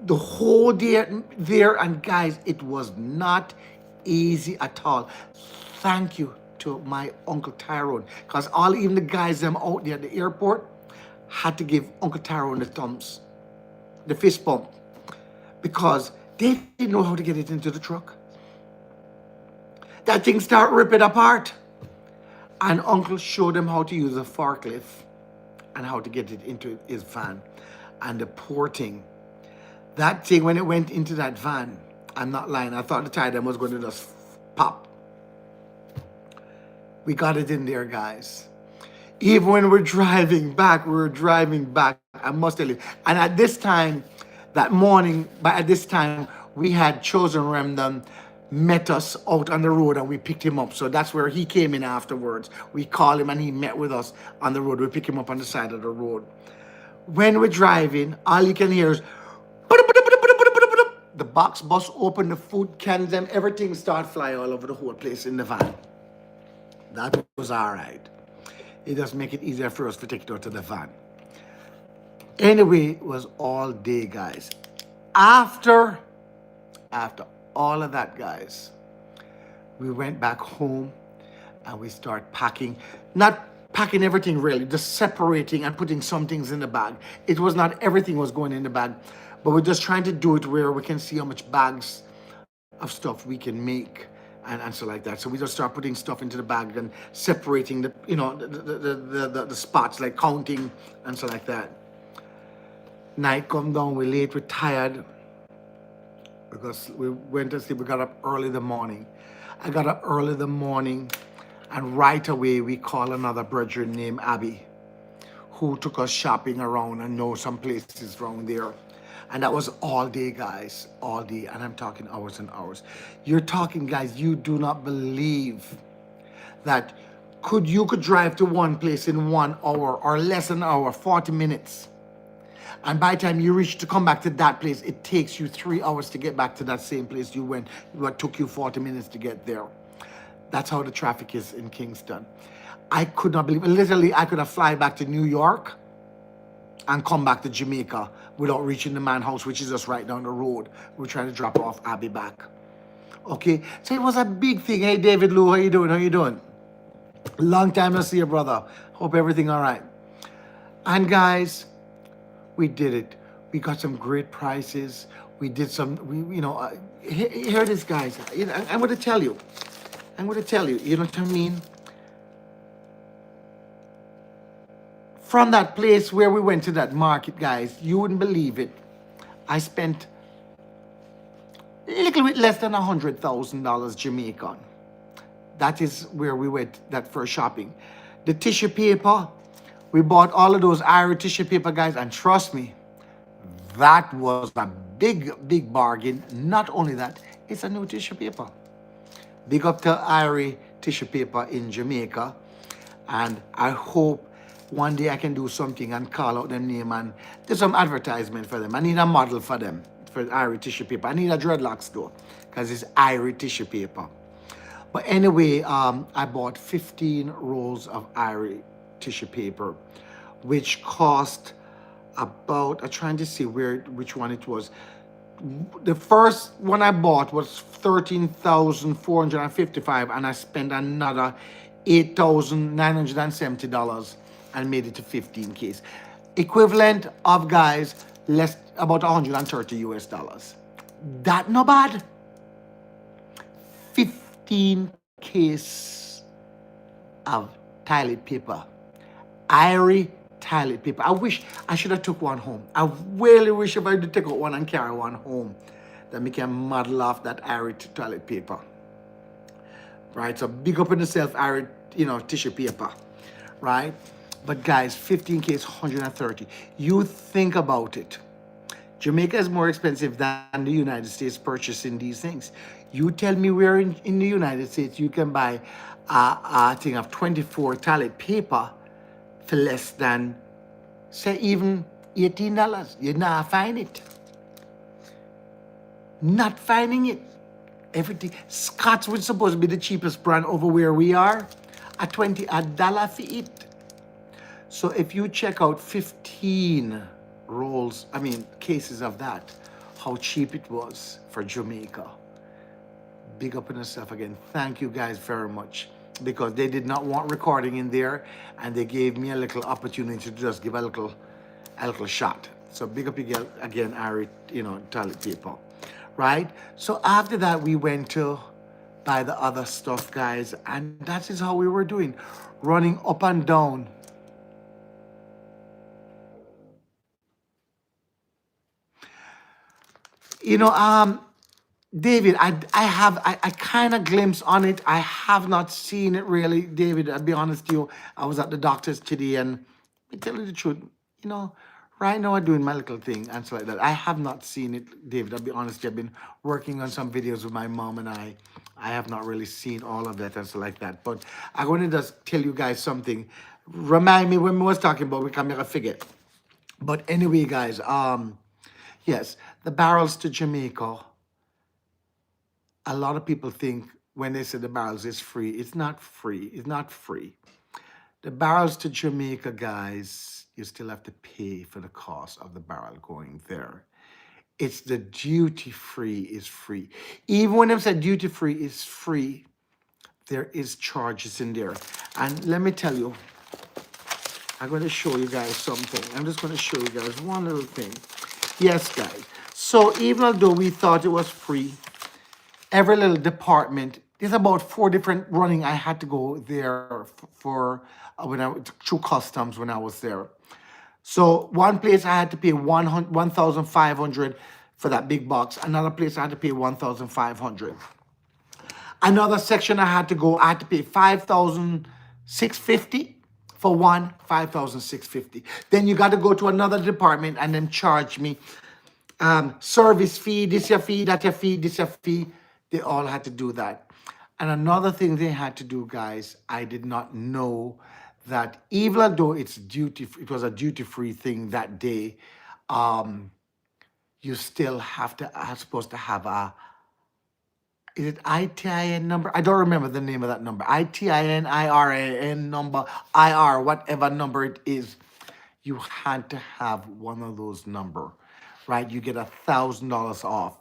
S1: the whole day there, and guys, it was not easy at all. Thank you to my Uncle Tyrone, because even the guys them out there at the airport had to give Uncle Tyrone the thumbs, the fist bump, because they didn't know how to get it into the truck. That thing start ripping apart, and Uncle showed them how to use a forklift and how to get it into his van. And the poor thing, that thing, when it went into that van, I'm not lying, I thought the tire was going to just pop. We got it in there, guys. Even when we're driving back, I must tell you. And at this time, that morning, at this time, we had Chosen Remnant met us out on the road and we picked him up. So that's where he came in afterwards. We called him and he met with us on the road. We picked him up on the side of the road. When we're driving, all you can hear is the box bust open, the food cans, them, everything start fly all over the whole place in the van. That was all right. It does make it easier for us to take it out to the van. Anyway, it was all day, guys. After all of that, guys, we went back home and we start packing. Not packing everything really, just separating and putting some things in the bag. It was not everything was going in the bag, but we're just trying to do it where we can see how much bags of stuff we can make and so like that. So we just start putting stuff into the bag and separating the spots, like counting and so like that. Night come down, we're late, we're tired, because we went to sleep. We got up early in the morning. I got up early in the morning, and right away we call another brethren named Abby, who took us shopping around and know some places around there. And that was all day, guys, all day. And I'm talking hours and hours. You're talking, guys, you do not believe that you could drive to one place in 1 hour or less than an hour, 40 minutes. And by the time you reach to come back to that place, it takes you 3 hours to get back to that same place you went. What took you 40 minutes to get there. That's how the traffic is in Kingston. I could not believe it. Literally, I could have fly back to New York and come back to Jamaica without reaching the man house, which is just right down the road. We're trying to drop off Abby back. Okay, so it was a big thing. Hey, David Lou, how you doing? How you doing? Long time no see you, brother. Hope everything all right. And guys, we did it. We got some great prices. We did some, here it is, guys. I'm going to tell you. You know what I mean? From that place where we went to that market, guys, you wouldn't believe it. I spent a little bit less than $100,000 Jamaican. That is where we went that first shopping. The tissue paper, we bought all of those Irish tissue paper, guys, and trust me, that was a big, big bargain. Not only that, it's a new tissue paper. Big up to Irish tissue paper in Jamaica. And I hope one day I can do something and call out their name and do some advertisement for them. I need a model for them, for Irish tissue paper. I need a dreadlocks though, because it's Irish tissue paper. But anyway, I bought 15 rolls of Irish tissue paper, which cost about, I'm trying to see which one it was. The first one I bought was $13,455, and I spent another $8,970 and made it to 15 case. Equivalent of, guys, about 130 US dollars. That no bad. 15 case of toilet paper. Irish toilet paper. I wish I should have took one home. I really wish if I could take out one and carry one home, that we can model off that Irish toilet paper. Right? So big up in yourself, Irish, tissue paper. Right? But guys, 15 case, 130. You think about it. Jamaica is more expensive than the United States purchasing these things. You tell me where in the United States you can buy a thing of 24 toilet paper for less than, say, even $18. You're not finding it. Not finding it. Everything. Scott's was supposed to be the cheapest brand over where we are. At $20 for it. So if you check out 15 cases of that, how cheap it was for Jamaica. Big up on yourself again. Thank you guys very much. Because they did not want recording in there, and they gave me a little opportunity to just give a little shot. So big up again, Irish, toilet paper, right? So after that, we went to buy the other stuff, guys, and that is how we were doing, running up and down. David, I kind of glimpse on it. I have not seen it really, David. I'll be honest with you. I was at the doctor's today, and I tell you the truth, right now I'm doing my little thing and so like that. I have not seen it, David. I'll be honest with you. I've been working on some videos with my mom, and I have not really seen all of that and so like that. But I'm going to just tell you guys something. Remind me when we was talking about, we can make a figure. But anyway, guys, yes, the barrels to Jamaica. A lot of people think when they say the barrels is free. It's not free. It's not free. The barrels to Jamaica, guys, you still have to pay for the cost of the barrel going there. It's the duty free is free. Even when they say duty free is free, there is charges in there. And let me tell you, I'm going to show you guys something. I'm just going to show you guys one little thing. Yes, guys. So even though we thought it was free, every little department, there's about 4 different running. I had to go there for when I through customs when I was there. So one place I had to pay $1,500 for that big box. Another place I had to pay $1,500. Another section I had to pay $5,650 For one, 5,650. Then you got to go to another department and then charge me service fee, this your fee, that your fee, this your fee. They all had to do that. And another thing they had to do, guys, I did not know that even though it was a duty-free thing that day, you still are supposed to have is it ITIN number? I don't remember the name of that number. ITIN, IRAN number, IR, whatever number it is. You had to have one of those number, right? You get $1,000 off.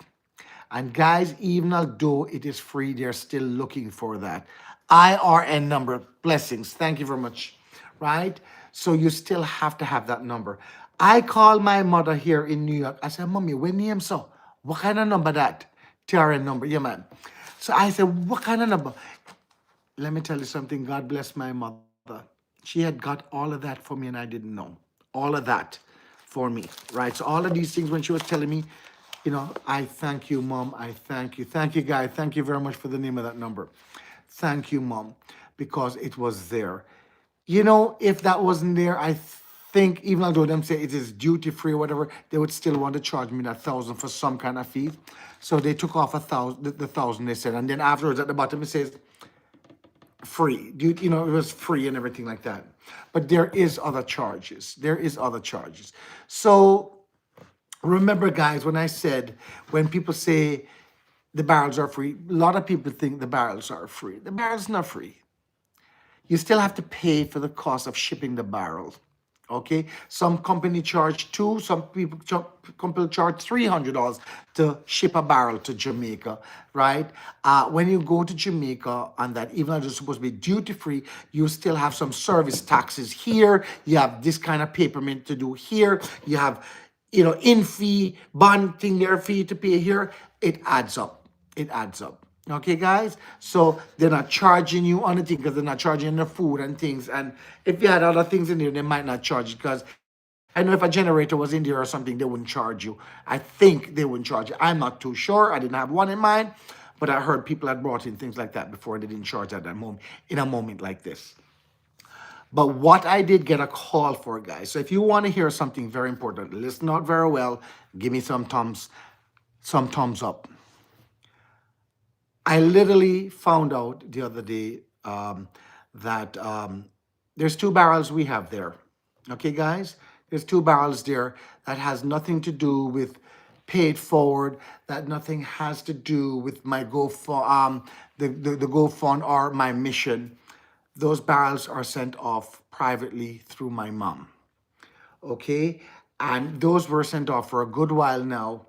S1: And guys, even although it is free, they're still looking for that. IRN number, blessings. Thank you very much, right? So you still have to have that number. I called my mother here in New York. I said, Mommy, when name so? What kind of number that? TRN number, yeah, man. So I said, what kind of number? Let me tell you something. God bless my mother. She had got all of that for me and I didn't know. All of that for me, right? So all of these things when she was telling me, I thank you, Mom. I thank you. Thank you, guys. Thank you very much for the name of that number. Thank you, Mom, because it was there. If that wasn't there, I think even although them say it is duty free or whatever, they would still want to charge me that 1,000 for some kind of fee. So they took off 1,000, the 1,000 they said, and then afterwards at the bottom it says free. It was free and everything like that. But there is other charges. So remember, guys, when people say the barrels are free, a lot of people think the barrels are free. The barrel's not free. You still have to pay for the cost of shipping the barrel. Okay, some company charge $200, some company charge $300 to ship a barrel to Jamaica, right? When you go to Jamaica on that, even though it's supposed to be duty free, you still have some service taxes here. You have this kind of paperment to do here. You have, in fee, bond thing, their fee to pay here. It adds up. Okay, guys? So they're not charging you on anything because they're not charging the food and things. And if you had other things in there, they might not charge you because I know if a generator was in there or something, they wouldn't charge you. I think they wouldn't charge you. I'm not too sure. I didn't have one in mind, but I heard people had brought in things like that before. They didn't charge at that moment, in a moment like this. But what I did get a call for, guys. So if you want to hear something very important, listen out very well. Give me some thumbs up. I literally found out the other day that there's 2 barrels we have there. Okay, guys? There's 2 barrels there that has nothing to do with paid forward, that nothing has to do with my GoFund, the GoFund or my mission. Those barrels are sent off privately through my mom. Okay? And those were sent off for a good while now.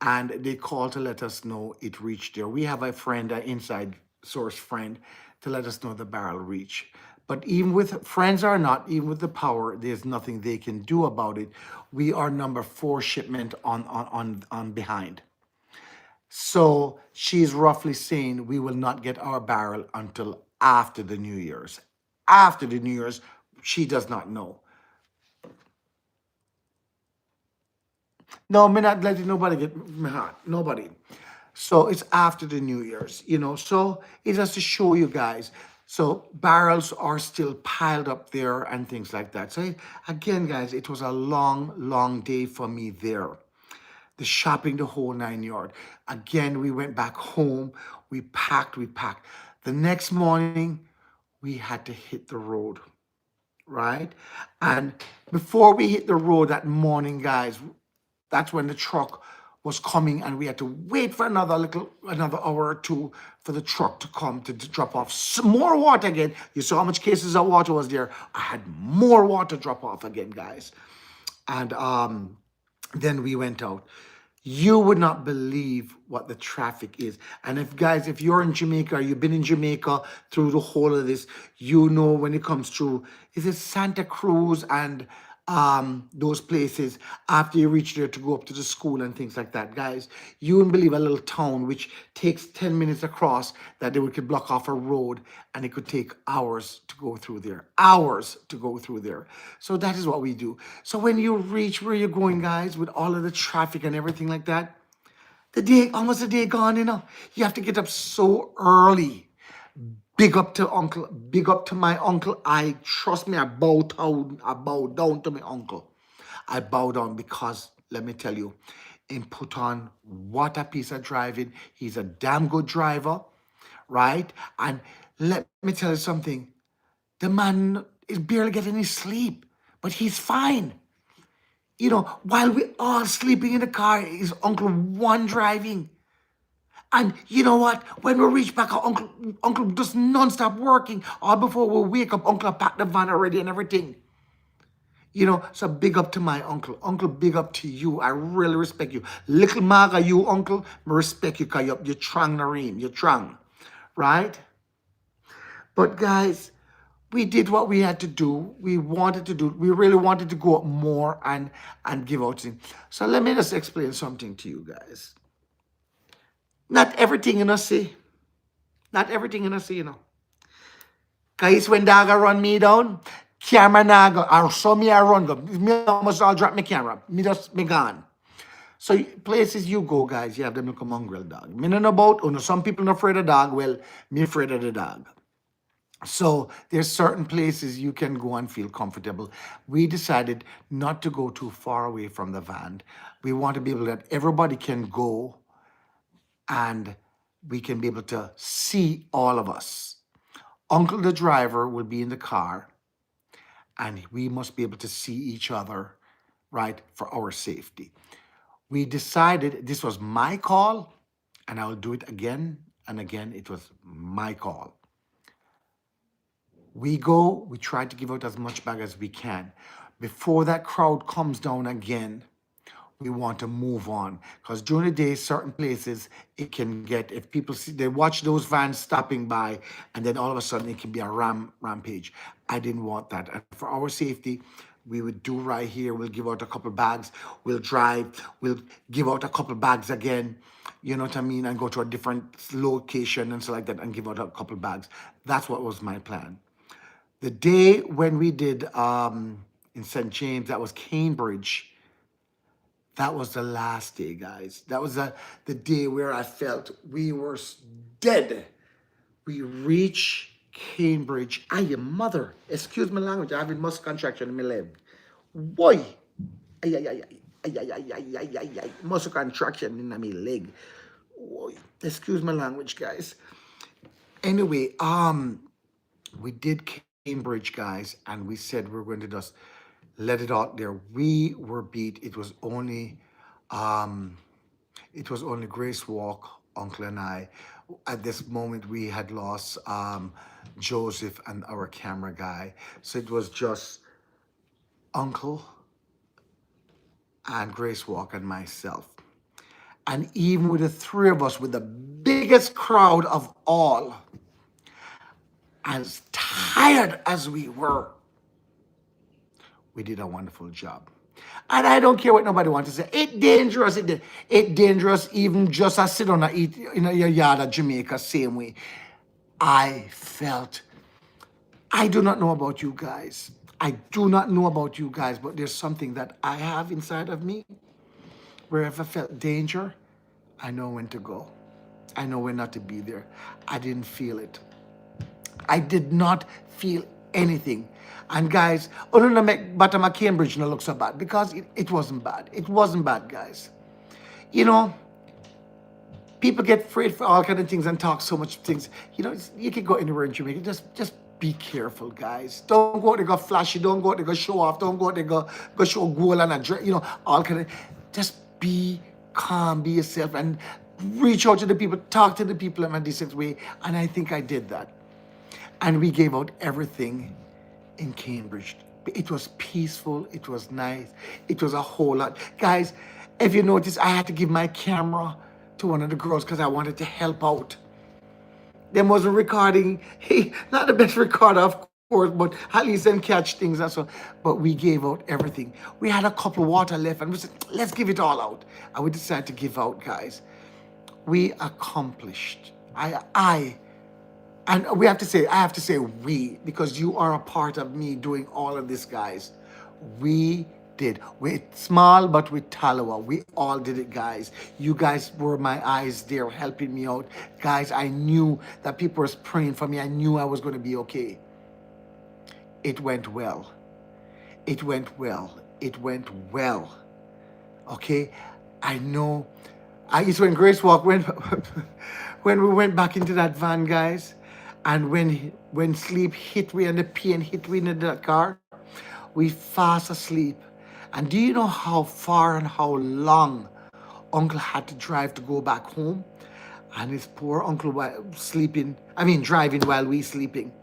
S1: And they called to let us know it reached there. We have a friend, an inside source friend, to let us know the barrel reached. But even with friends or not, even with the power, there's nothing they can do about it. We are number 4 shipment on behind. So she's roughly saying we will not get our barrel until after the New Year's. After the New Year's, she does not know. No, me not letting nobody get me heart. Nobody. So it's after the New Year's, So it's just to show you guys. So barrels are still piled up there and things like that. So again, guys, it was a long, long day for me there. The shopping, the whole 9 yards. Again, we went back home. We packed. The next morning, we had to hit the road, right? And before we hit the road that morning, guys, that's when the truck was coming and we had to wait for another hour or two for the truck to come to drop off some more water again. You saw how much cases of water was there. I had more water drop off again, guys. And then we went out. You would not believe what the traffic is. And if you're in Jamaica or you've been in Jamaica through the whole of this, when it comes through, is it Santa Cruz and those places after you reach there to go up to the school and things like that, guys. You wouldn't believe a little town which takes 10 minutes across that they could block off a road and it could take hours to go through there. So that is what we do. So when you reach where you're going, guys, with all of the traffic and everything like that, almost a day gone, You have to get up so early. Big up to uncle. Big up to my uncle. I trust me. I bow down. I bow down to my uncle. I bow down because let me tell you, in put on what a piece of driving. He's a damn good driver, right? And let me tell you something. The man is barely getting any sleep, but he's fine. While we all sleeping in the car, is Uncle One driving. And you know what? When we reach back, our uncle does non-stop working. All before we wake up, Uncle packed the van already and everything. So big up to my uncle. Uncle, big up to you. I really respect you. Little Maga, you uncle, I respect you because you're trang Nareem. You're trang. Right? But guys, we did what we had to do. We really wanted to go up more and give out things. So let me just explain something to you guys. Not everything in us see. Not everything in us see, Guys, when Daga run me down, camera naga, or so me I run go. Me almost all drop my camera. Me gone. So places you go, guys, you have them look a mongrel dog. Me know about, some people not afraid of dog. Well, me afraid of the dog. So there's certain places you can go and feel comfortable. We decided not to go too far away from the van. We want to be able that everybody can go and we can be able to see all of us. Uncle the driver will be in the car and we must be able to see each other, right, for our safety. We decided this was my call and I will do it again and again. It was my call. We go, we try to give out as much bag as we can. Before that crowd comes down again, we want to move on. Because during the day, certain places, it can get, if people see, they watch those vans stopping by, and then all of a sudden it can be a rampage. I didn't want that. And for our safety, we would do right here. We'll give out a couple bags. We'll drive. We'll give out a couple bags again. You know what I mean? And go to a different location and so like that and give out a couple bags. That's what was my plan. The day when we did in St. James, that was Cambridge. That was the last day, guys. That was the day where I felt we were dead. We reached Cambridge. Your mother. Excuse my language. I have a muscle contraction in my leg. Boy. Muscle contraction in my leg. Boy. Excuse my language, guys. Anyway, we did Cambridge, guys, and we said we're going to just let it out there. We were beat. It was only Grace Walk, Uncle and I. At this moment, we had lost Joseph and our camera guy. So it was just Uncle and Grace Walk and myself. And even with the three of us, with the biggest crowd of all, as tired as we were, we did a wonderful job. And I don't care what nobody wants to say. It's dangerous. It's dangerous even just as sit down and eat in your yard at Jamaica same way. I do not know about you guys. I do not know about you guys, but there's something that I have inside of me. Wherever I felt danger, I know when to go. I know when not to be there. I didn't feel it. I did not feel anything. And guys, other than make bottom of Cambridge not look so bad because it wasn't bad. It wasn't bad, guys. People get afraid for all kind of things and talk so much things. You can go anywhere in Jamaica. Just be careful, guys. Don't go out there go flashy. Don't go out there go show off. Don't go out there go show gold and a dress. All kind of. Just be calm, be yourself, and reach out to the people, talk to the people in a decent way. And I think I did that. And we gave out everything in Cambridge. It was peaceful. It was nice. It was a whole lot. Guys, if you notice, I had to give my camera to one of the girls because I wanted to help out. Them wasn't recording. Hey, not the best recorder, of course, but at least them catch things and so. But we gave out everything. We had a cup of water left and we said, let's give it all out. And we decided to give out, guys. We accomplished. And I have to say we, because you are a part of me doing all of this, guys. We did. With small, but with Talawa. We all did it, guys. You guys were my eyes there helping me out. Guys, I knew that people were praying for me. I knew I was going to be okay. It went well. It went well. It went well. Okay? I know. It's when Grace Walk went, when we went back into that van, guys, and when sleep hit me and the pain hit me in that car, we fast asleep. And do you know how far and how long Uncle had to drive to go back home? And his poor uncle driving while we sleeping.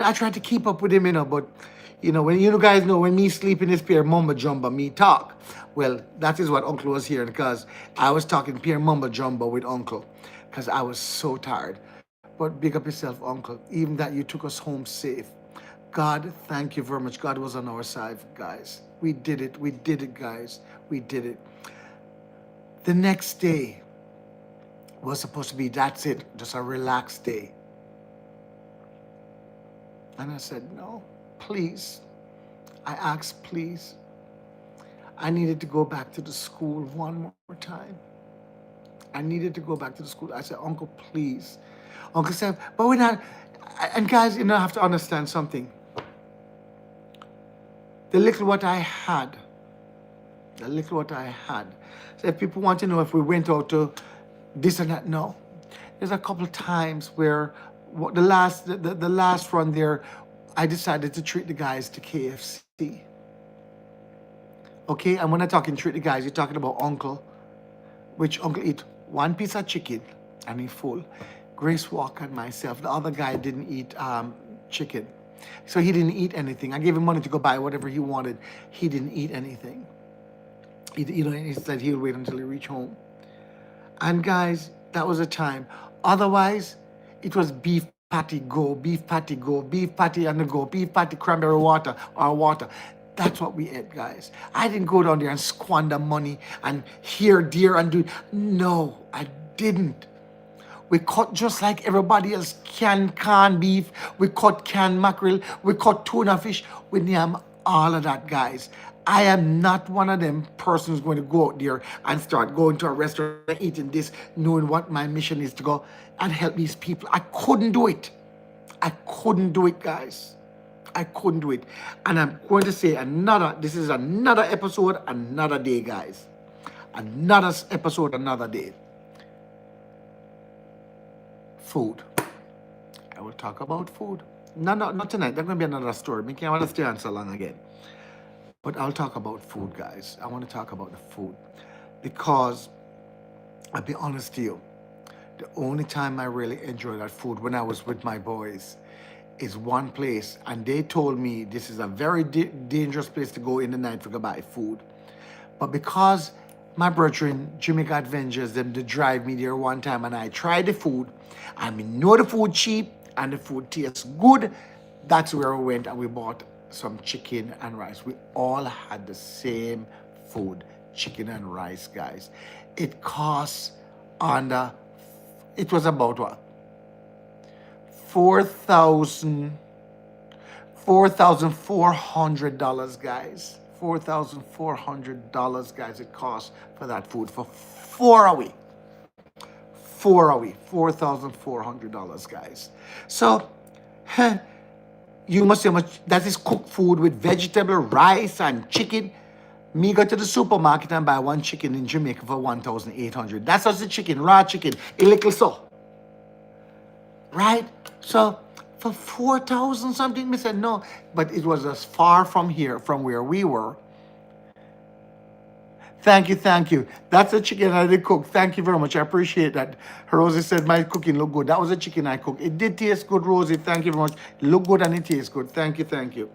S1: I tried to keep up with him, but when you guys know when me sleep in this pair mumbo jumbo, me talk. Well, that is what Uncle was hearing, because I was talking pair mumbo jumbo with Uncle, because I was so tired. But big up yourself, Uncle, even that you took us home safe. God, thank you very much. God was on our side, guys. We did it. We did it, guys. We did it. The next day was supposed to be, that's it, just a relaxed day. And I said, no, please. I asked, please. I needed to go back to the school one more time. I needed to go back to the school. I said, Uncle, please. Uncle said, but we're not. And guys, I have to understand something. The little what I had. So if people want to know if we went out to this and that, no. There's a couple of times where the last run there, I decided to treat the guys to KFC. Okay, and when I'm talking treat the guys, you're talking about Uncle, which Uncle eat one piece of chicken and he full. Grace Walker and myself, the other guy didn't eat chicken. So he didn't eat anything. I gave him money to go buy whatever he wanted. He didn't eat anything. He said he'll wait until he reach home. And guys, that was a time. Otherwise, it was beef patty go, beef patty go, beef patty on the go, beef patty cranberry water or water. That's what we ate, guys. I didn't go down there and squander money and here, dear, and do. No, I didn't. We cut just like everybody else, canned beef, we cut canned mackerel, we cut tuna fish, we name all of that, guys. I am not one of them persons going to go out there and start going to a restaurant and eating this, knowing what my mission is to go and help these people. I couldn't do it. I couldn't do it, guys. I couldn't do it. And I'm going to say this is another episode, another day, guys. Another episode, another day. Food. I will talk about food. No, not tonight. That's going to be another story. I can't want to stay on so long again. But I'll talk about food, guys. I want to talk about the food. Because, I'll be honest to you, the only time I really enjoyed that food when I was with my boys is one place. And they told me this is a very dangerous place to go in the night to go buy food. But because my brethren, Jamaica Adventures, them to drive me there one time and I tried the food, and we know the food cheap and the food tastes good, that's where we went and we bought some chicken and rice. We all had the same food, chicken and rice, guys. It costs it was about what? $4,400, guys. $4,400, guys, it costs for that food for 4 a week. $4,400, guys. So, you must say how much that is cooked food with vegetable, rice, and chicken. Me go to the supermarket and buy one chicken in Jamaica for $1,800. That's just the chicken, raw chicken, a little so. Right? So, for 4,000 something, I said no. But it was as far from here, from where we were. Thank you. That's the chicken I did cook. Thank you very much. I appreciate that. Rosie said my cooking looked good. That was the chicken I cooked. It did taste good, Rosie. Thank you very much. It looked good and it tastes good. Thank you.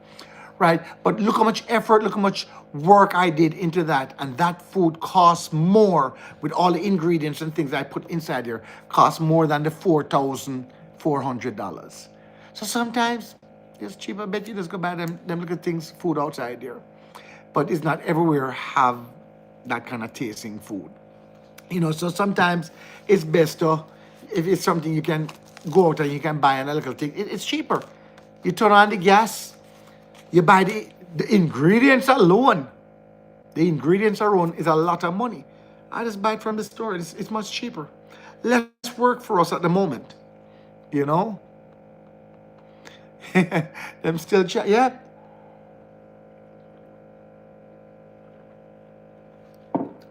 S1: Right? But look how much effort, look how much work I did into that. And that food costs more with all the ingredients and things I put inside there. Costs more than the $4,400. So sometimes it's cheap. I bet you just go buy them little things, food outside there. But it's not everywhere have that kind of tasting food. So sometimes it's best to, if it's something you can go out and you can buy a little thing, it's cheaper. You turn on the gas, you buy The ingredients alone, is a lot of money. I just buy it from the store. It's much cheaper. Less work for us at the moment, you know. Them still yeah.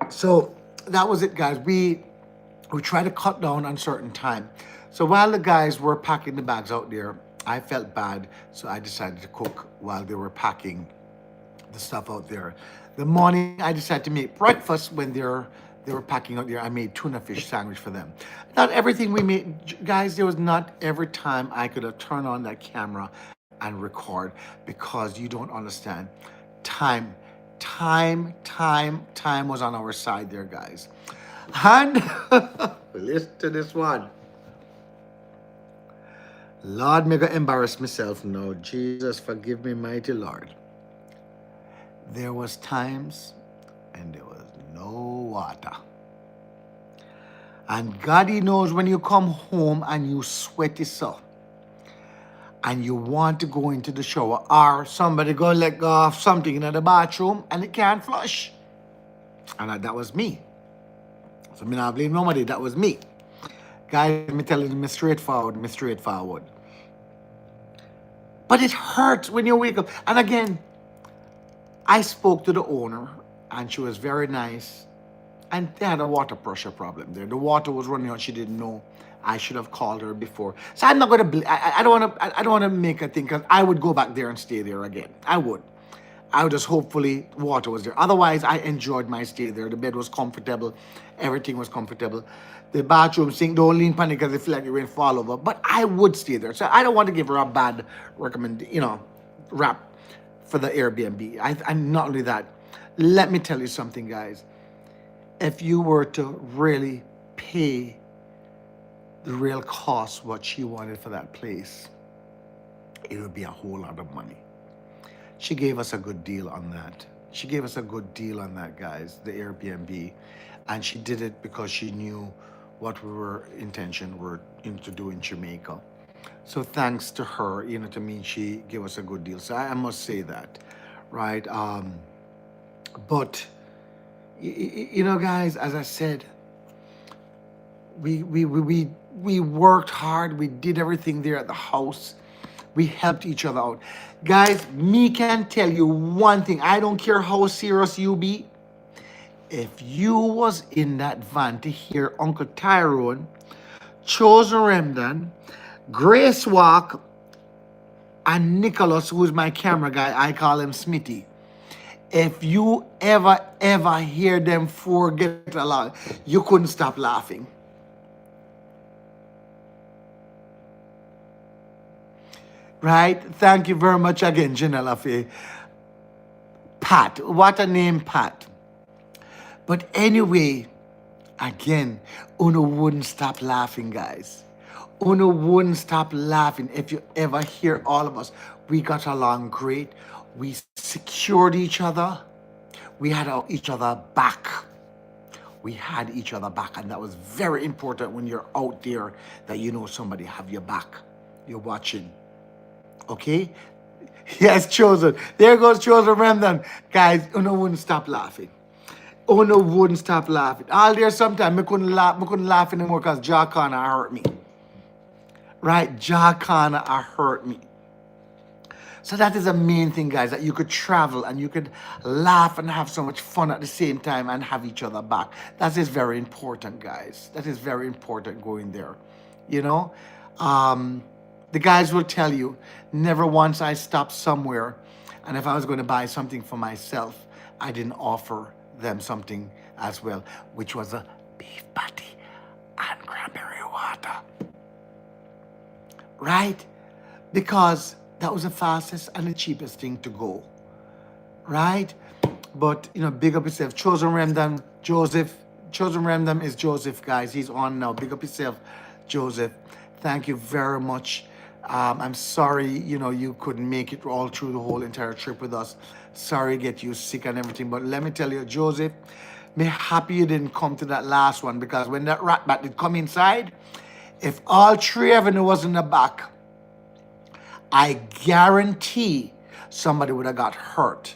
S1: So that was it, guys. We try to cut down on certain time. So while the guys were packing the bags out there, I felt bad, so I decided to cook while they were packing the stuff out there. The morning I decided to make breakfast when they were packing out there. I made tuna fish sandwich for them. Not everything we made, guys. There was not every time I could have turned on that camera and record, because you don't understand. Time was on our side there, guys. And listen to this one. Lord, me gonna embarrass myself now. Jesus, forgive me, mighty Lord. There was times and there was no water. And God, He knows when you come home and you sweaty so, and you want to go into the shower, or somebody go let go of something in the bathroom and it can't flush. And that was me. So me not blame nobody, that was me. Guys, me telling me straightforward. But it hurts when you wake up. And again, I spoke to the owner and she was very nice. And they had a water pressure problem there. The water was running out. She didn't know. I should have called her before. So I'm not gonna. I don't want to make a thing, because I would go back there and stay there again. I would just hopefully water was there. Otherwise, I enjoyed my stay there. The bed was comfortable. Everything was comfortable. The bathroom sink, don't lean panic because it feel like you're going to fall over. But I would stay there. So I don't want to give her a bad rap for the Airbnb. And not only that, let me tell you something, guys. If you were to really pay the real cost, what she wanted for that place, it would be a whole lot of money. She gave us a good deal on that. Guys, the Airbnb. And she did it because she knew what we were into do in Jamaica. So thanks to her, to me, she gave us a good deal. So I must say that, right? But, guys, as I said, we worked hard. We did everything there at the house. We helped each other out. Guys, me can tell you one thing. I don't care how serious you be. If you was in that van to hear Uncle Tyrone, Chosen Remdan, Grace Walk, and Nicholas, who's my camera guy, I call him Smitty. If you ever hear them four get along, you couldn't stop laughing. Right? Thank you very much again, Janella Faye. Pat. What a name, Pat. But anyway, again, Uno wouldn't stop laughing, guys. Uno wouldn't stop laughing. If you ever hear all of us, we got along great. We secured each other. We had each other back. And that was very important when you're out there, that somebody have your back. You're watching. Okay? Yes, Chosen. There goes Chosen Remdan. Guys, Uno wouldn't stop laughing. All there sometimes I couldn't laugh anymore because Jah Connor hurt me. Right? Jah Connor hurt me. So that is the main thing, guys, that you could travel and you could laugh and have so much fun at the same time and have each other back. That is very important, guys. That is very important going there. The guys will tell you, never once I stopped somewhere, and if I was going to buy something for myself, I didn't offer them something as well, which was a beef patty and cranberry water. Right? Because that was the fastest and the cheapest thing to go. Right? But, big up yourself. Chosen Remdan, Joseph. Chosen Remdan is Joseph, guys. He's on now. Big up yourself, Joseph. Thank you very much. I'm sorry, you couldn't make it all through the whole entire trip with us. Sorry to get you sick and everything. But let me tell you, Joseph, me happy you didn't come to that last one, because when that rat bat did come inside, if all three of them was in the back, I guarantee somebody would have got hurt.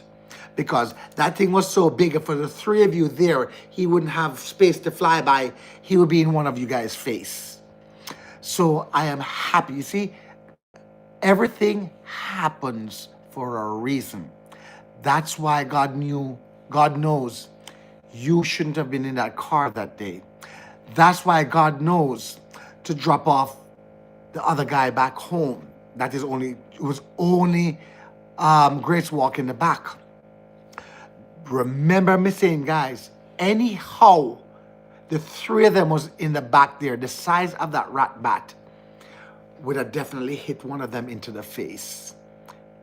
S1: Because that thing was so big, and for the three of you there, he wouldn't have space to fly by. He would be in one of you guys' face. So I am happy. You see, everything happens for a reason. That's why God knows you shouldn't have been in that car that day. That's why God knows to drop off the other guy back home. It was only Grace Walk in the back. Remember me saying, guys, anyhow, the three of them was in the back there, the size of that rat bat would have definitely hit one of them into the face.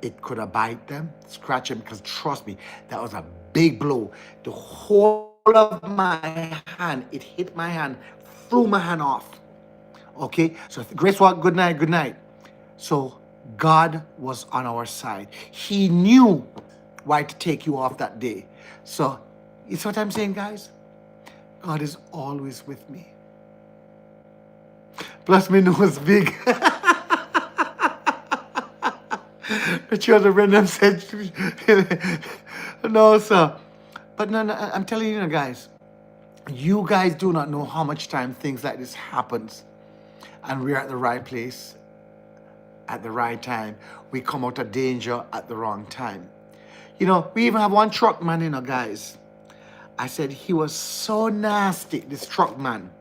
S1: It could have bite them, scratch them, because trust me, that was a big blow. The whole of my hand, it hit my hand, threw my hand off. Okay, so Grace Walk, good night, good night. So God was on our side. He knew why to take you off that day. So, you see what I'm saying, guys? God is always with me. Plus, my nose big. The children random said, no, sir. But no, I'm telling you, guys, you guys do not know how much time things like this happens. And we're at the right place at the right time. We come out of danger at the wrong time. You know, we even have one truck man, guys. I said he was so nasty, this truck man.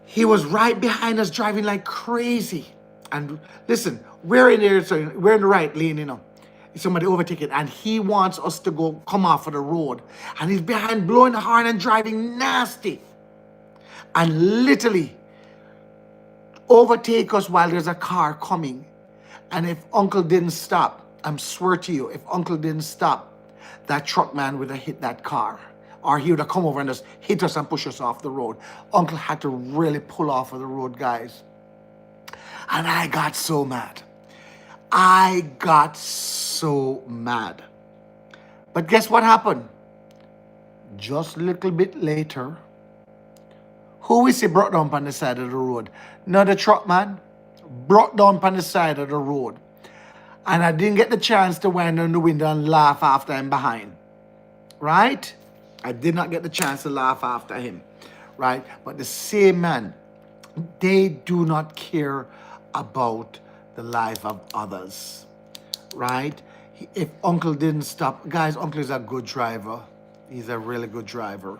S1: He was right behind us driving like crazy. And listen, we're in there, so we're in the right lane, Somebody overtaken, and he wants us to come off of the road. And he's behind blowing the horn and driving nasty. And literally overtake us while there's a car coming. And if Uncle didn't stop, I swear to you, if Uncle didn't stop, that truck man would have hit that car. Or he would have come over and just hit us and push us off the road. Uncle had to really pull off of the road, guys. And I got so mad. I got so mad. But guess what happened? Just a little bit later, who we see brought down on the side of the road? Not the truck man, brought down on the side of the road. And I didn't get the chance to wind down the window and laugh after him behind. Right? I did not get the chance to laugh after him. Right? But the same man, they do not care about the life of others. Right? If Uncle didn't stop, guys, Uncle is a good driver. He's a really good driver.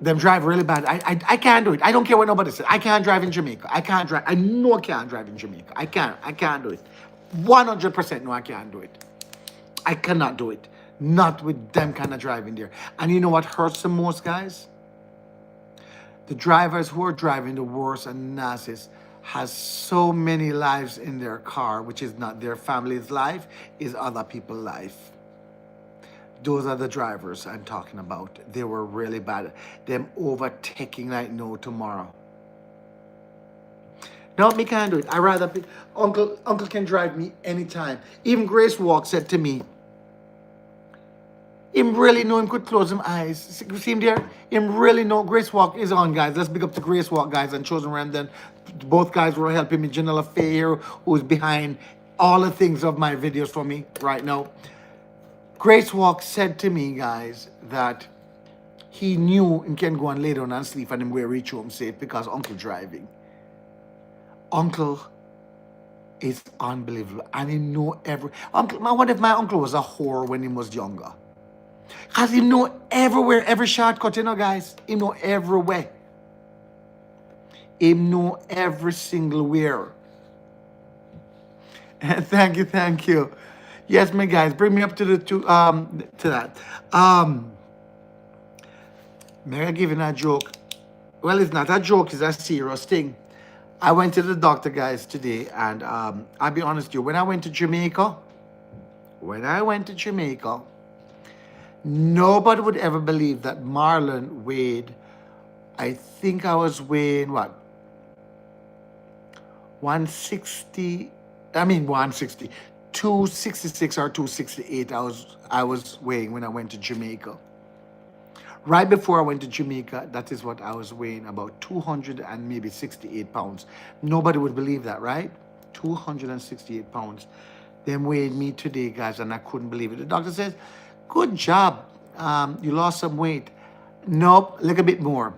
S1: Them drive really bad. I can't do it. I don't care what nobody says. I can't drive in Jamaica. I can't drive. I know I can't drive in Jamaica. I can't do it. 100% no, I can't do it. I cannot do it. Not with them kind of driving there. And you know what hurts the most, guys? The drivers who are driving the worst and nastiest has so many lives in their car, which is not their family's life, is other people's life. Those are the drivers I'm talking about. They were really bad. Them overtaking like no tomorrow. No, me can't do it. I rather Uncle can drive me anytime. Even Grace Walk said to me, him really know him could close him eyes. See him there? Him really know Grace Walk is on, guys. Let's big up to Grace Walk, guys, and Chosen Remnant. Both guys were helping me. Janella Fair, who's behind all the things of my videos for me right now. Grace Walk said to me, guys, that he knew he can go and lay down and sleep and him will reach home safe because Uncle driving. Uncle is unbelievable. And he know Uncle, I wonder if my uncle was a whore when he was younger. Because he know everywhere, every shortcut, guys. He know everywhere. He know every single where. Thank you. Yes, my guys, bring me up to that. May I give you a joke? Well, it's not a joke, it's a serious thing. I went to the doctor, guys, today, and I'll be honest with you, when I went to Jamaica, nobody would ever believe that Marlon weighed, I think I was weighing, 160, 266 or 268 I was weighing when I went to Jamaica. Right before I went to Jamaica, that is what I was weighing, about 200 and maybe 68 pounds. Nobody would believe that, right? 268 pounds. They weighed me today, guys, and I couldn't believe it. The doctor says, good job. You lost some weight. Nope, a little bit more.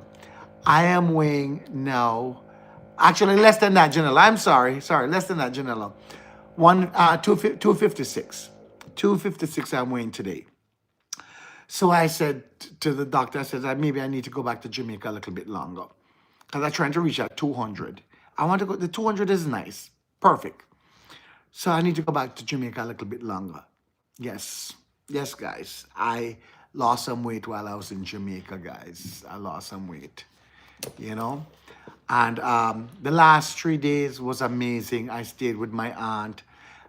S1: I am weighing now, actually less than that, Janella. I'm sorry, less than that, Janella. 256. 256 I'm weighing today. So I said to the doctor, I said, maybe I need to go back to Jamaica a little bit longer. Because I'm trying to reach that 200. I want to go, the 200 is nice, perfect. So I need to go back to Jamaica a little bit longer. Yes, guys. I lost some weight while I was in Jamaica, guys. I lost some weight, you know. And the last 3 days was amazing. I stayed with my aunt.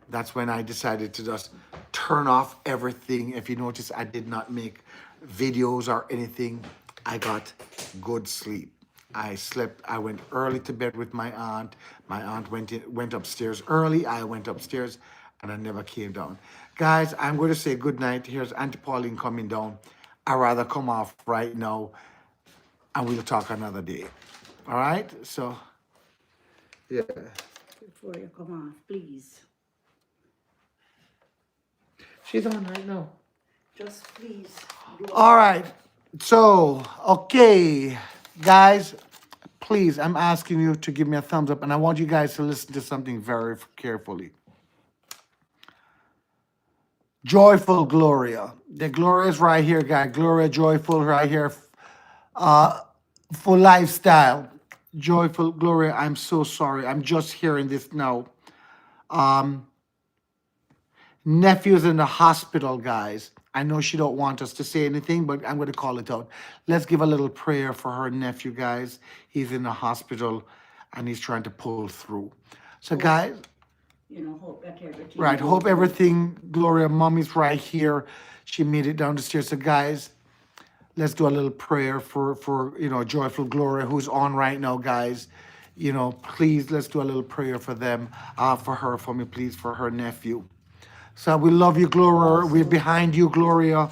S1: That's when I decided to just turn off everything. If you notice, I did not make videos or anything. I got good sleep. I slept. I went early to bed with my aunt. My aunt went upstairs early. I went upstairs, and I never came down. Guys, I'm going to say good night. Here's Auntie Pauline coming down. I'd rather come off right now, and we'll talk another day. All right? So, yeah.
S4: Before you come off, please.
S1: She's on right now.
S4: Just please.
S1: All right. So, okay, guys, please, I'm asking you to give me a thumbs up, and I want you guys to listen to something very carefully. Joyful Gloria. The Gloria is right here, guys. Gloria Joyful right here. For lifestyle. Joyful Gloria, I'm so sorry. I'm just hearing this now. Nephew's in the hospital, guys. I know she don't want us to say anything, but I'm going to call it out. Let's give a little prayer for her nephew, guys. He's in the hospital, and he's trying to pull through. So, guys,
S4: You know, hope that everything.
S1: right, hope everything, Gloria, mommy's right here. She made it down the stairs. So, guys, let's do a little prayer for Joyful Gloria, who's on right now, guys. Please, let's do a little prayer for them, for her, for me, please, for her nephew. So we love you, Gloria. We're behind you, Gloria.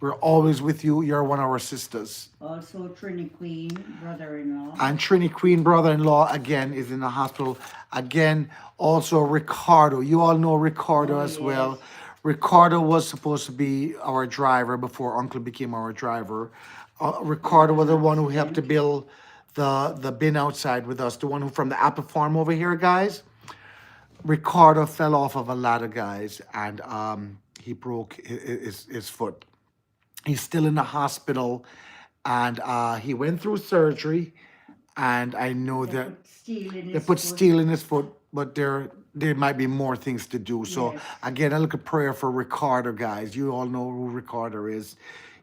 S1: We're always with you. You're one of our sisters.
S4: Also, Trini Queen, brother-in-law.
S1: And Trini Queen, brother-in-law, again, is in the hospital. Again, also Ricardo. You all know Ricardo as well. Ricardo was supposed to be our driver before Uncle became our driver. Ricardo was the one who helped to build the bin outside with us, the one who from the apple farm over here, guys. Ricardo fell off of a ladder, guys, and he broke his foot. He's still in the hospital, and he went through surgery, and I know that they put steel in his foot, but there might be more things to do. So again, I look at prayer for Ricardo, guys. You all know who Ricardo is.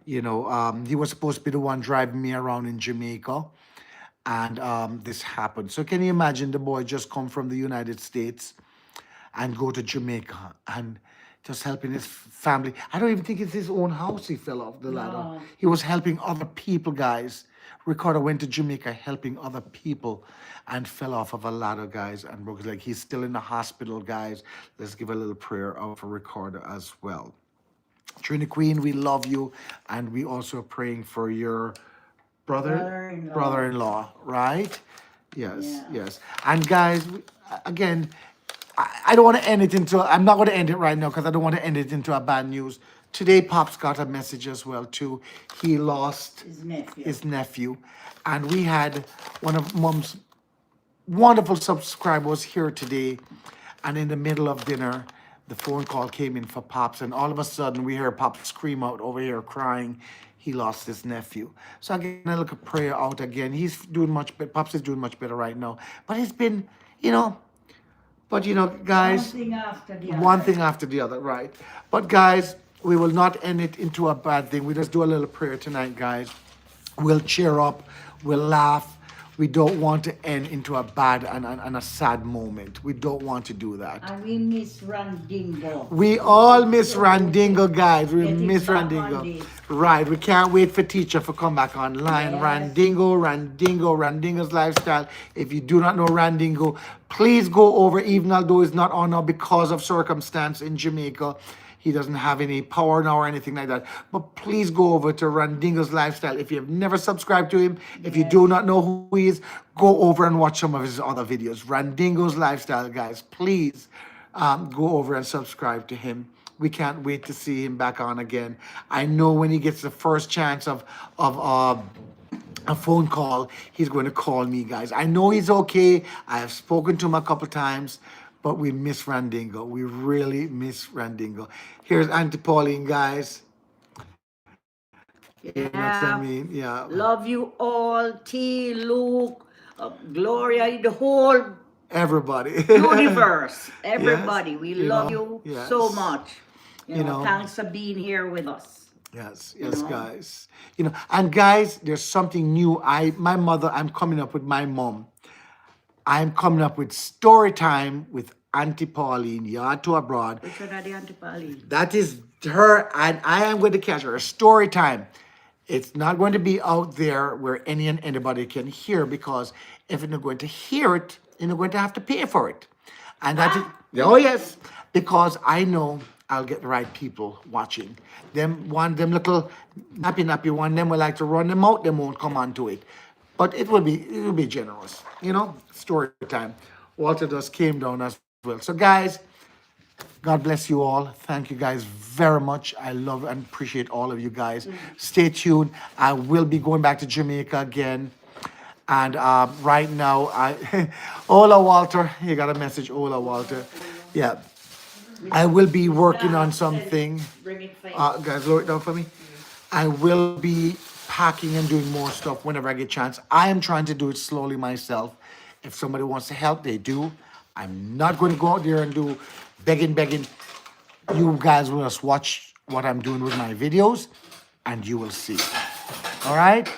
S1: He was supposed to be the one driving me around in Jamaica, and this happened. So can you imagine the boy just come from the United States and go to Jamaica and just helping his family. I don't even think it's his own house he fell off the ladder.
S4: No.
S1: He was helping other people, guys. Ricardo went to Jamaica helping other people and fell off of a ladder, guys, and broke his leg. He's still in the hospital, guys. Let's give a little prayer out for Ricardo as well. Trini Queen, we love you, and we also are praying for your brother-in-law, right? Yes. And guys, again, I don't want to end it I'm not going to end it right now because I don't want to end it into a bad news. Today, Pops got a message as well, too. He lost his nephew. And we had one of Mom's wonderful subscribers here today. And in the middle of dinner, the phone call came in for Pops. And all of a sudden, we hear Pops scream out over here crying. He lost his nephew. So again, I look at prayer out again. He's doing much better. Pops is doing much better right now. But it's been, But guys, one thing after the other, right? But guys, we will not end it into a bad thing. We just do a little prayer tonight, guys. We'll cheer up, we'll laugh. We don't want to end into a bad and a sad moment. We don't want to do that.
S4: And we miss Randingo.
S1: We all miss Randingo, guys. We miss Randingo. Right. We can't wait for teacher to come back online. Yes. Randingo's lifestyle. If you do not know Randingo, please go over, even although it's not on now because of circumstance in Jamaica. He doesn't have any power now or anything like that. But please go over to Randingo's Lifestyle. If you have never subscribed to him, if you do not know who he is, go over and watch some of his other videos. Randingo's Lifestyle, guys. Please go over and subscribe to him. We can't wait to see him back on again. I know when he gets the first chance of a phone call, he's going to call me, guys. I know he's okay. I have spoken to him a couple times, but we miss Randingo. We really miss Randingo. Here's Auntie Pauline, guys. You know what I mean? Yeah.
S4: Love you all, T, Luke, Gloria, the whole
S1: Everybody.
S4: universe. Everybody. We
S1: you
S4: love
S1: know,
S4: you so
S1: yes.
S4: much. You know, thanks for being here with us.
S1: Yes,
S4: you
S1: yes,
S4: know.
S1: guys. You know, and guys, there's something new. I'm coming up with my mom. I'm coming up with story time with Auntie Pauline, Yard to Abroad.
S4: Which one are the Auntie Pauline?
S1: That is her, and I am going to catch her. A story time. It's not going to be out there where any and anybody can hear, because if you're not going to hear it, you're not going to have to pay for it. And that is, oh yes, because I know I'll get the right people watching. Them little nappy one, them will like to run them out, them won't come onto it. But it will be generous, you know, story time. Walter just came down as well. So guys, God bless you all. Thank you guys very much. I love and appreciate all of you guys. Stay tuned. I will be going back to Jamaica again. And right now, Ola Walter, you got a message, Ola Walter. Yeah. I will be working on something.
S4: Bring it fast.
S1: Guys, lower it down for me. I will be packing and doing more stuff whenever I get a chance. I am trying to do it slowly myself. If somebody wants to help, they do. I'm not going to go out there and do begging. You guys will just watch what I'm doing with my videos, and you will see. All right?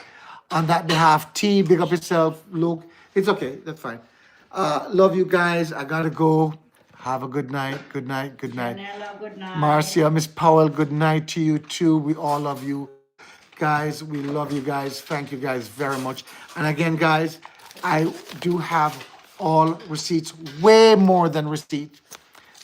S1: On that behalf, T, big up yourself. Luke, it's okay. That's fine. Love you guys. I got to go. Have a good night. Good night. Good night.
S4: Janella, good night.
S1: Marcia, Miss Powell, good night to you too. We all love you. Guys, we love you guys. Thank you guys very much. And again, guys, I do have all receipts, way more than receipts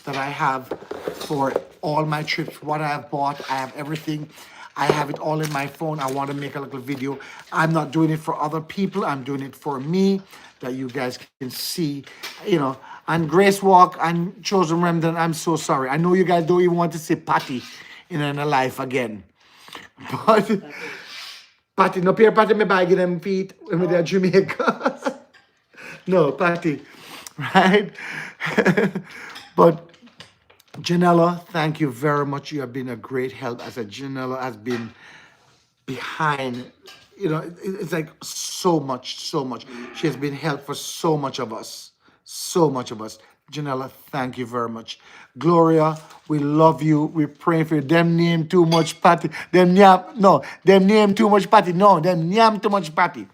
S1: that I have for all my trips, what I have bought. I have everything. I have it all in my phone. I want to make a little video. I'm not doing it for other people. I'm doing it for me, that you guys can see, you know. And Grace Walk and Chosen Remnant, I'm so sorry. I know you guys don't even want to see Patty in her life again. But Patty, no peer Patty me bag them feet when we there Jamaica. No, Patty, right? But Janella, thank you very much. You have been a great help. As a Janella has been behind, you know, it's like so much. She has been help for so much of us. Janella, thank you very much. Gloria, we love you. We're praying for you. Them name too much Patty. Them name too much Patty. No, them name too much Patty.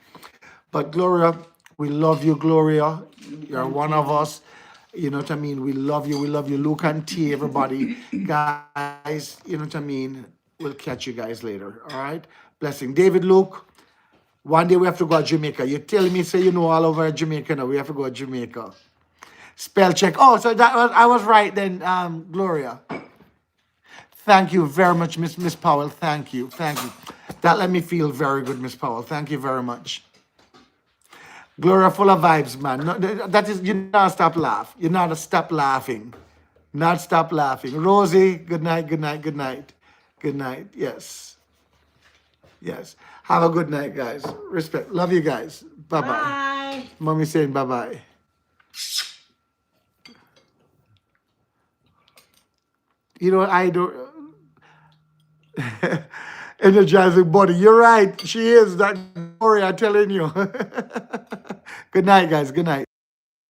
S1: But Gloria, we love you, Gloria. You're one of us. You know what I mean? We love you. Luke and T, everybody. Guys, you know what I mean? We'll catch you guys later. All right? Blessing. David, Luke, one day we have to go to Jamaica. You tell me, say you know all over Jamaica now. We have to go to Jamaica. Spell check. Oh, so I was right then, Gloria. Thank you very much, Miss Powell. Thank you. That let me feel very good, Miss Powell. Thank you very much. Gloria, full of vibes, man. No, that is, you not stop laugh. You not stop laughing. Not stop laughing. Rosie, good night. Yes. Have a good night, guys. Respect. Love you guys. Bye-bye.
S4: Bye.
S1: Mommy saying bye-bye. You know, I don't... Energizing body. You're right. She is that Gloria, I'm telling you. Good night, guys. Good night.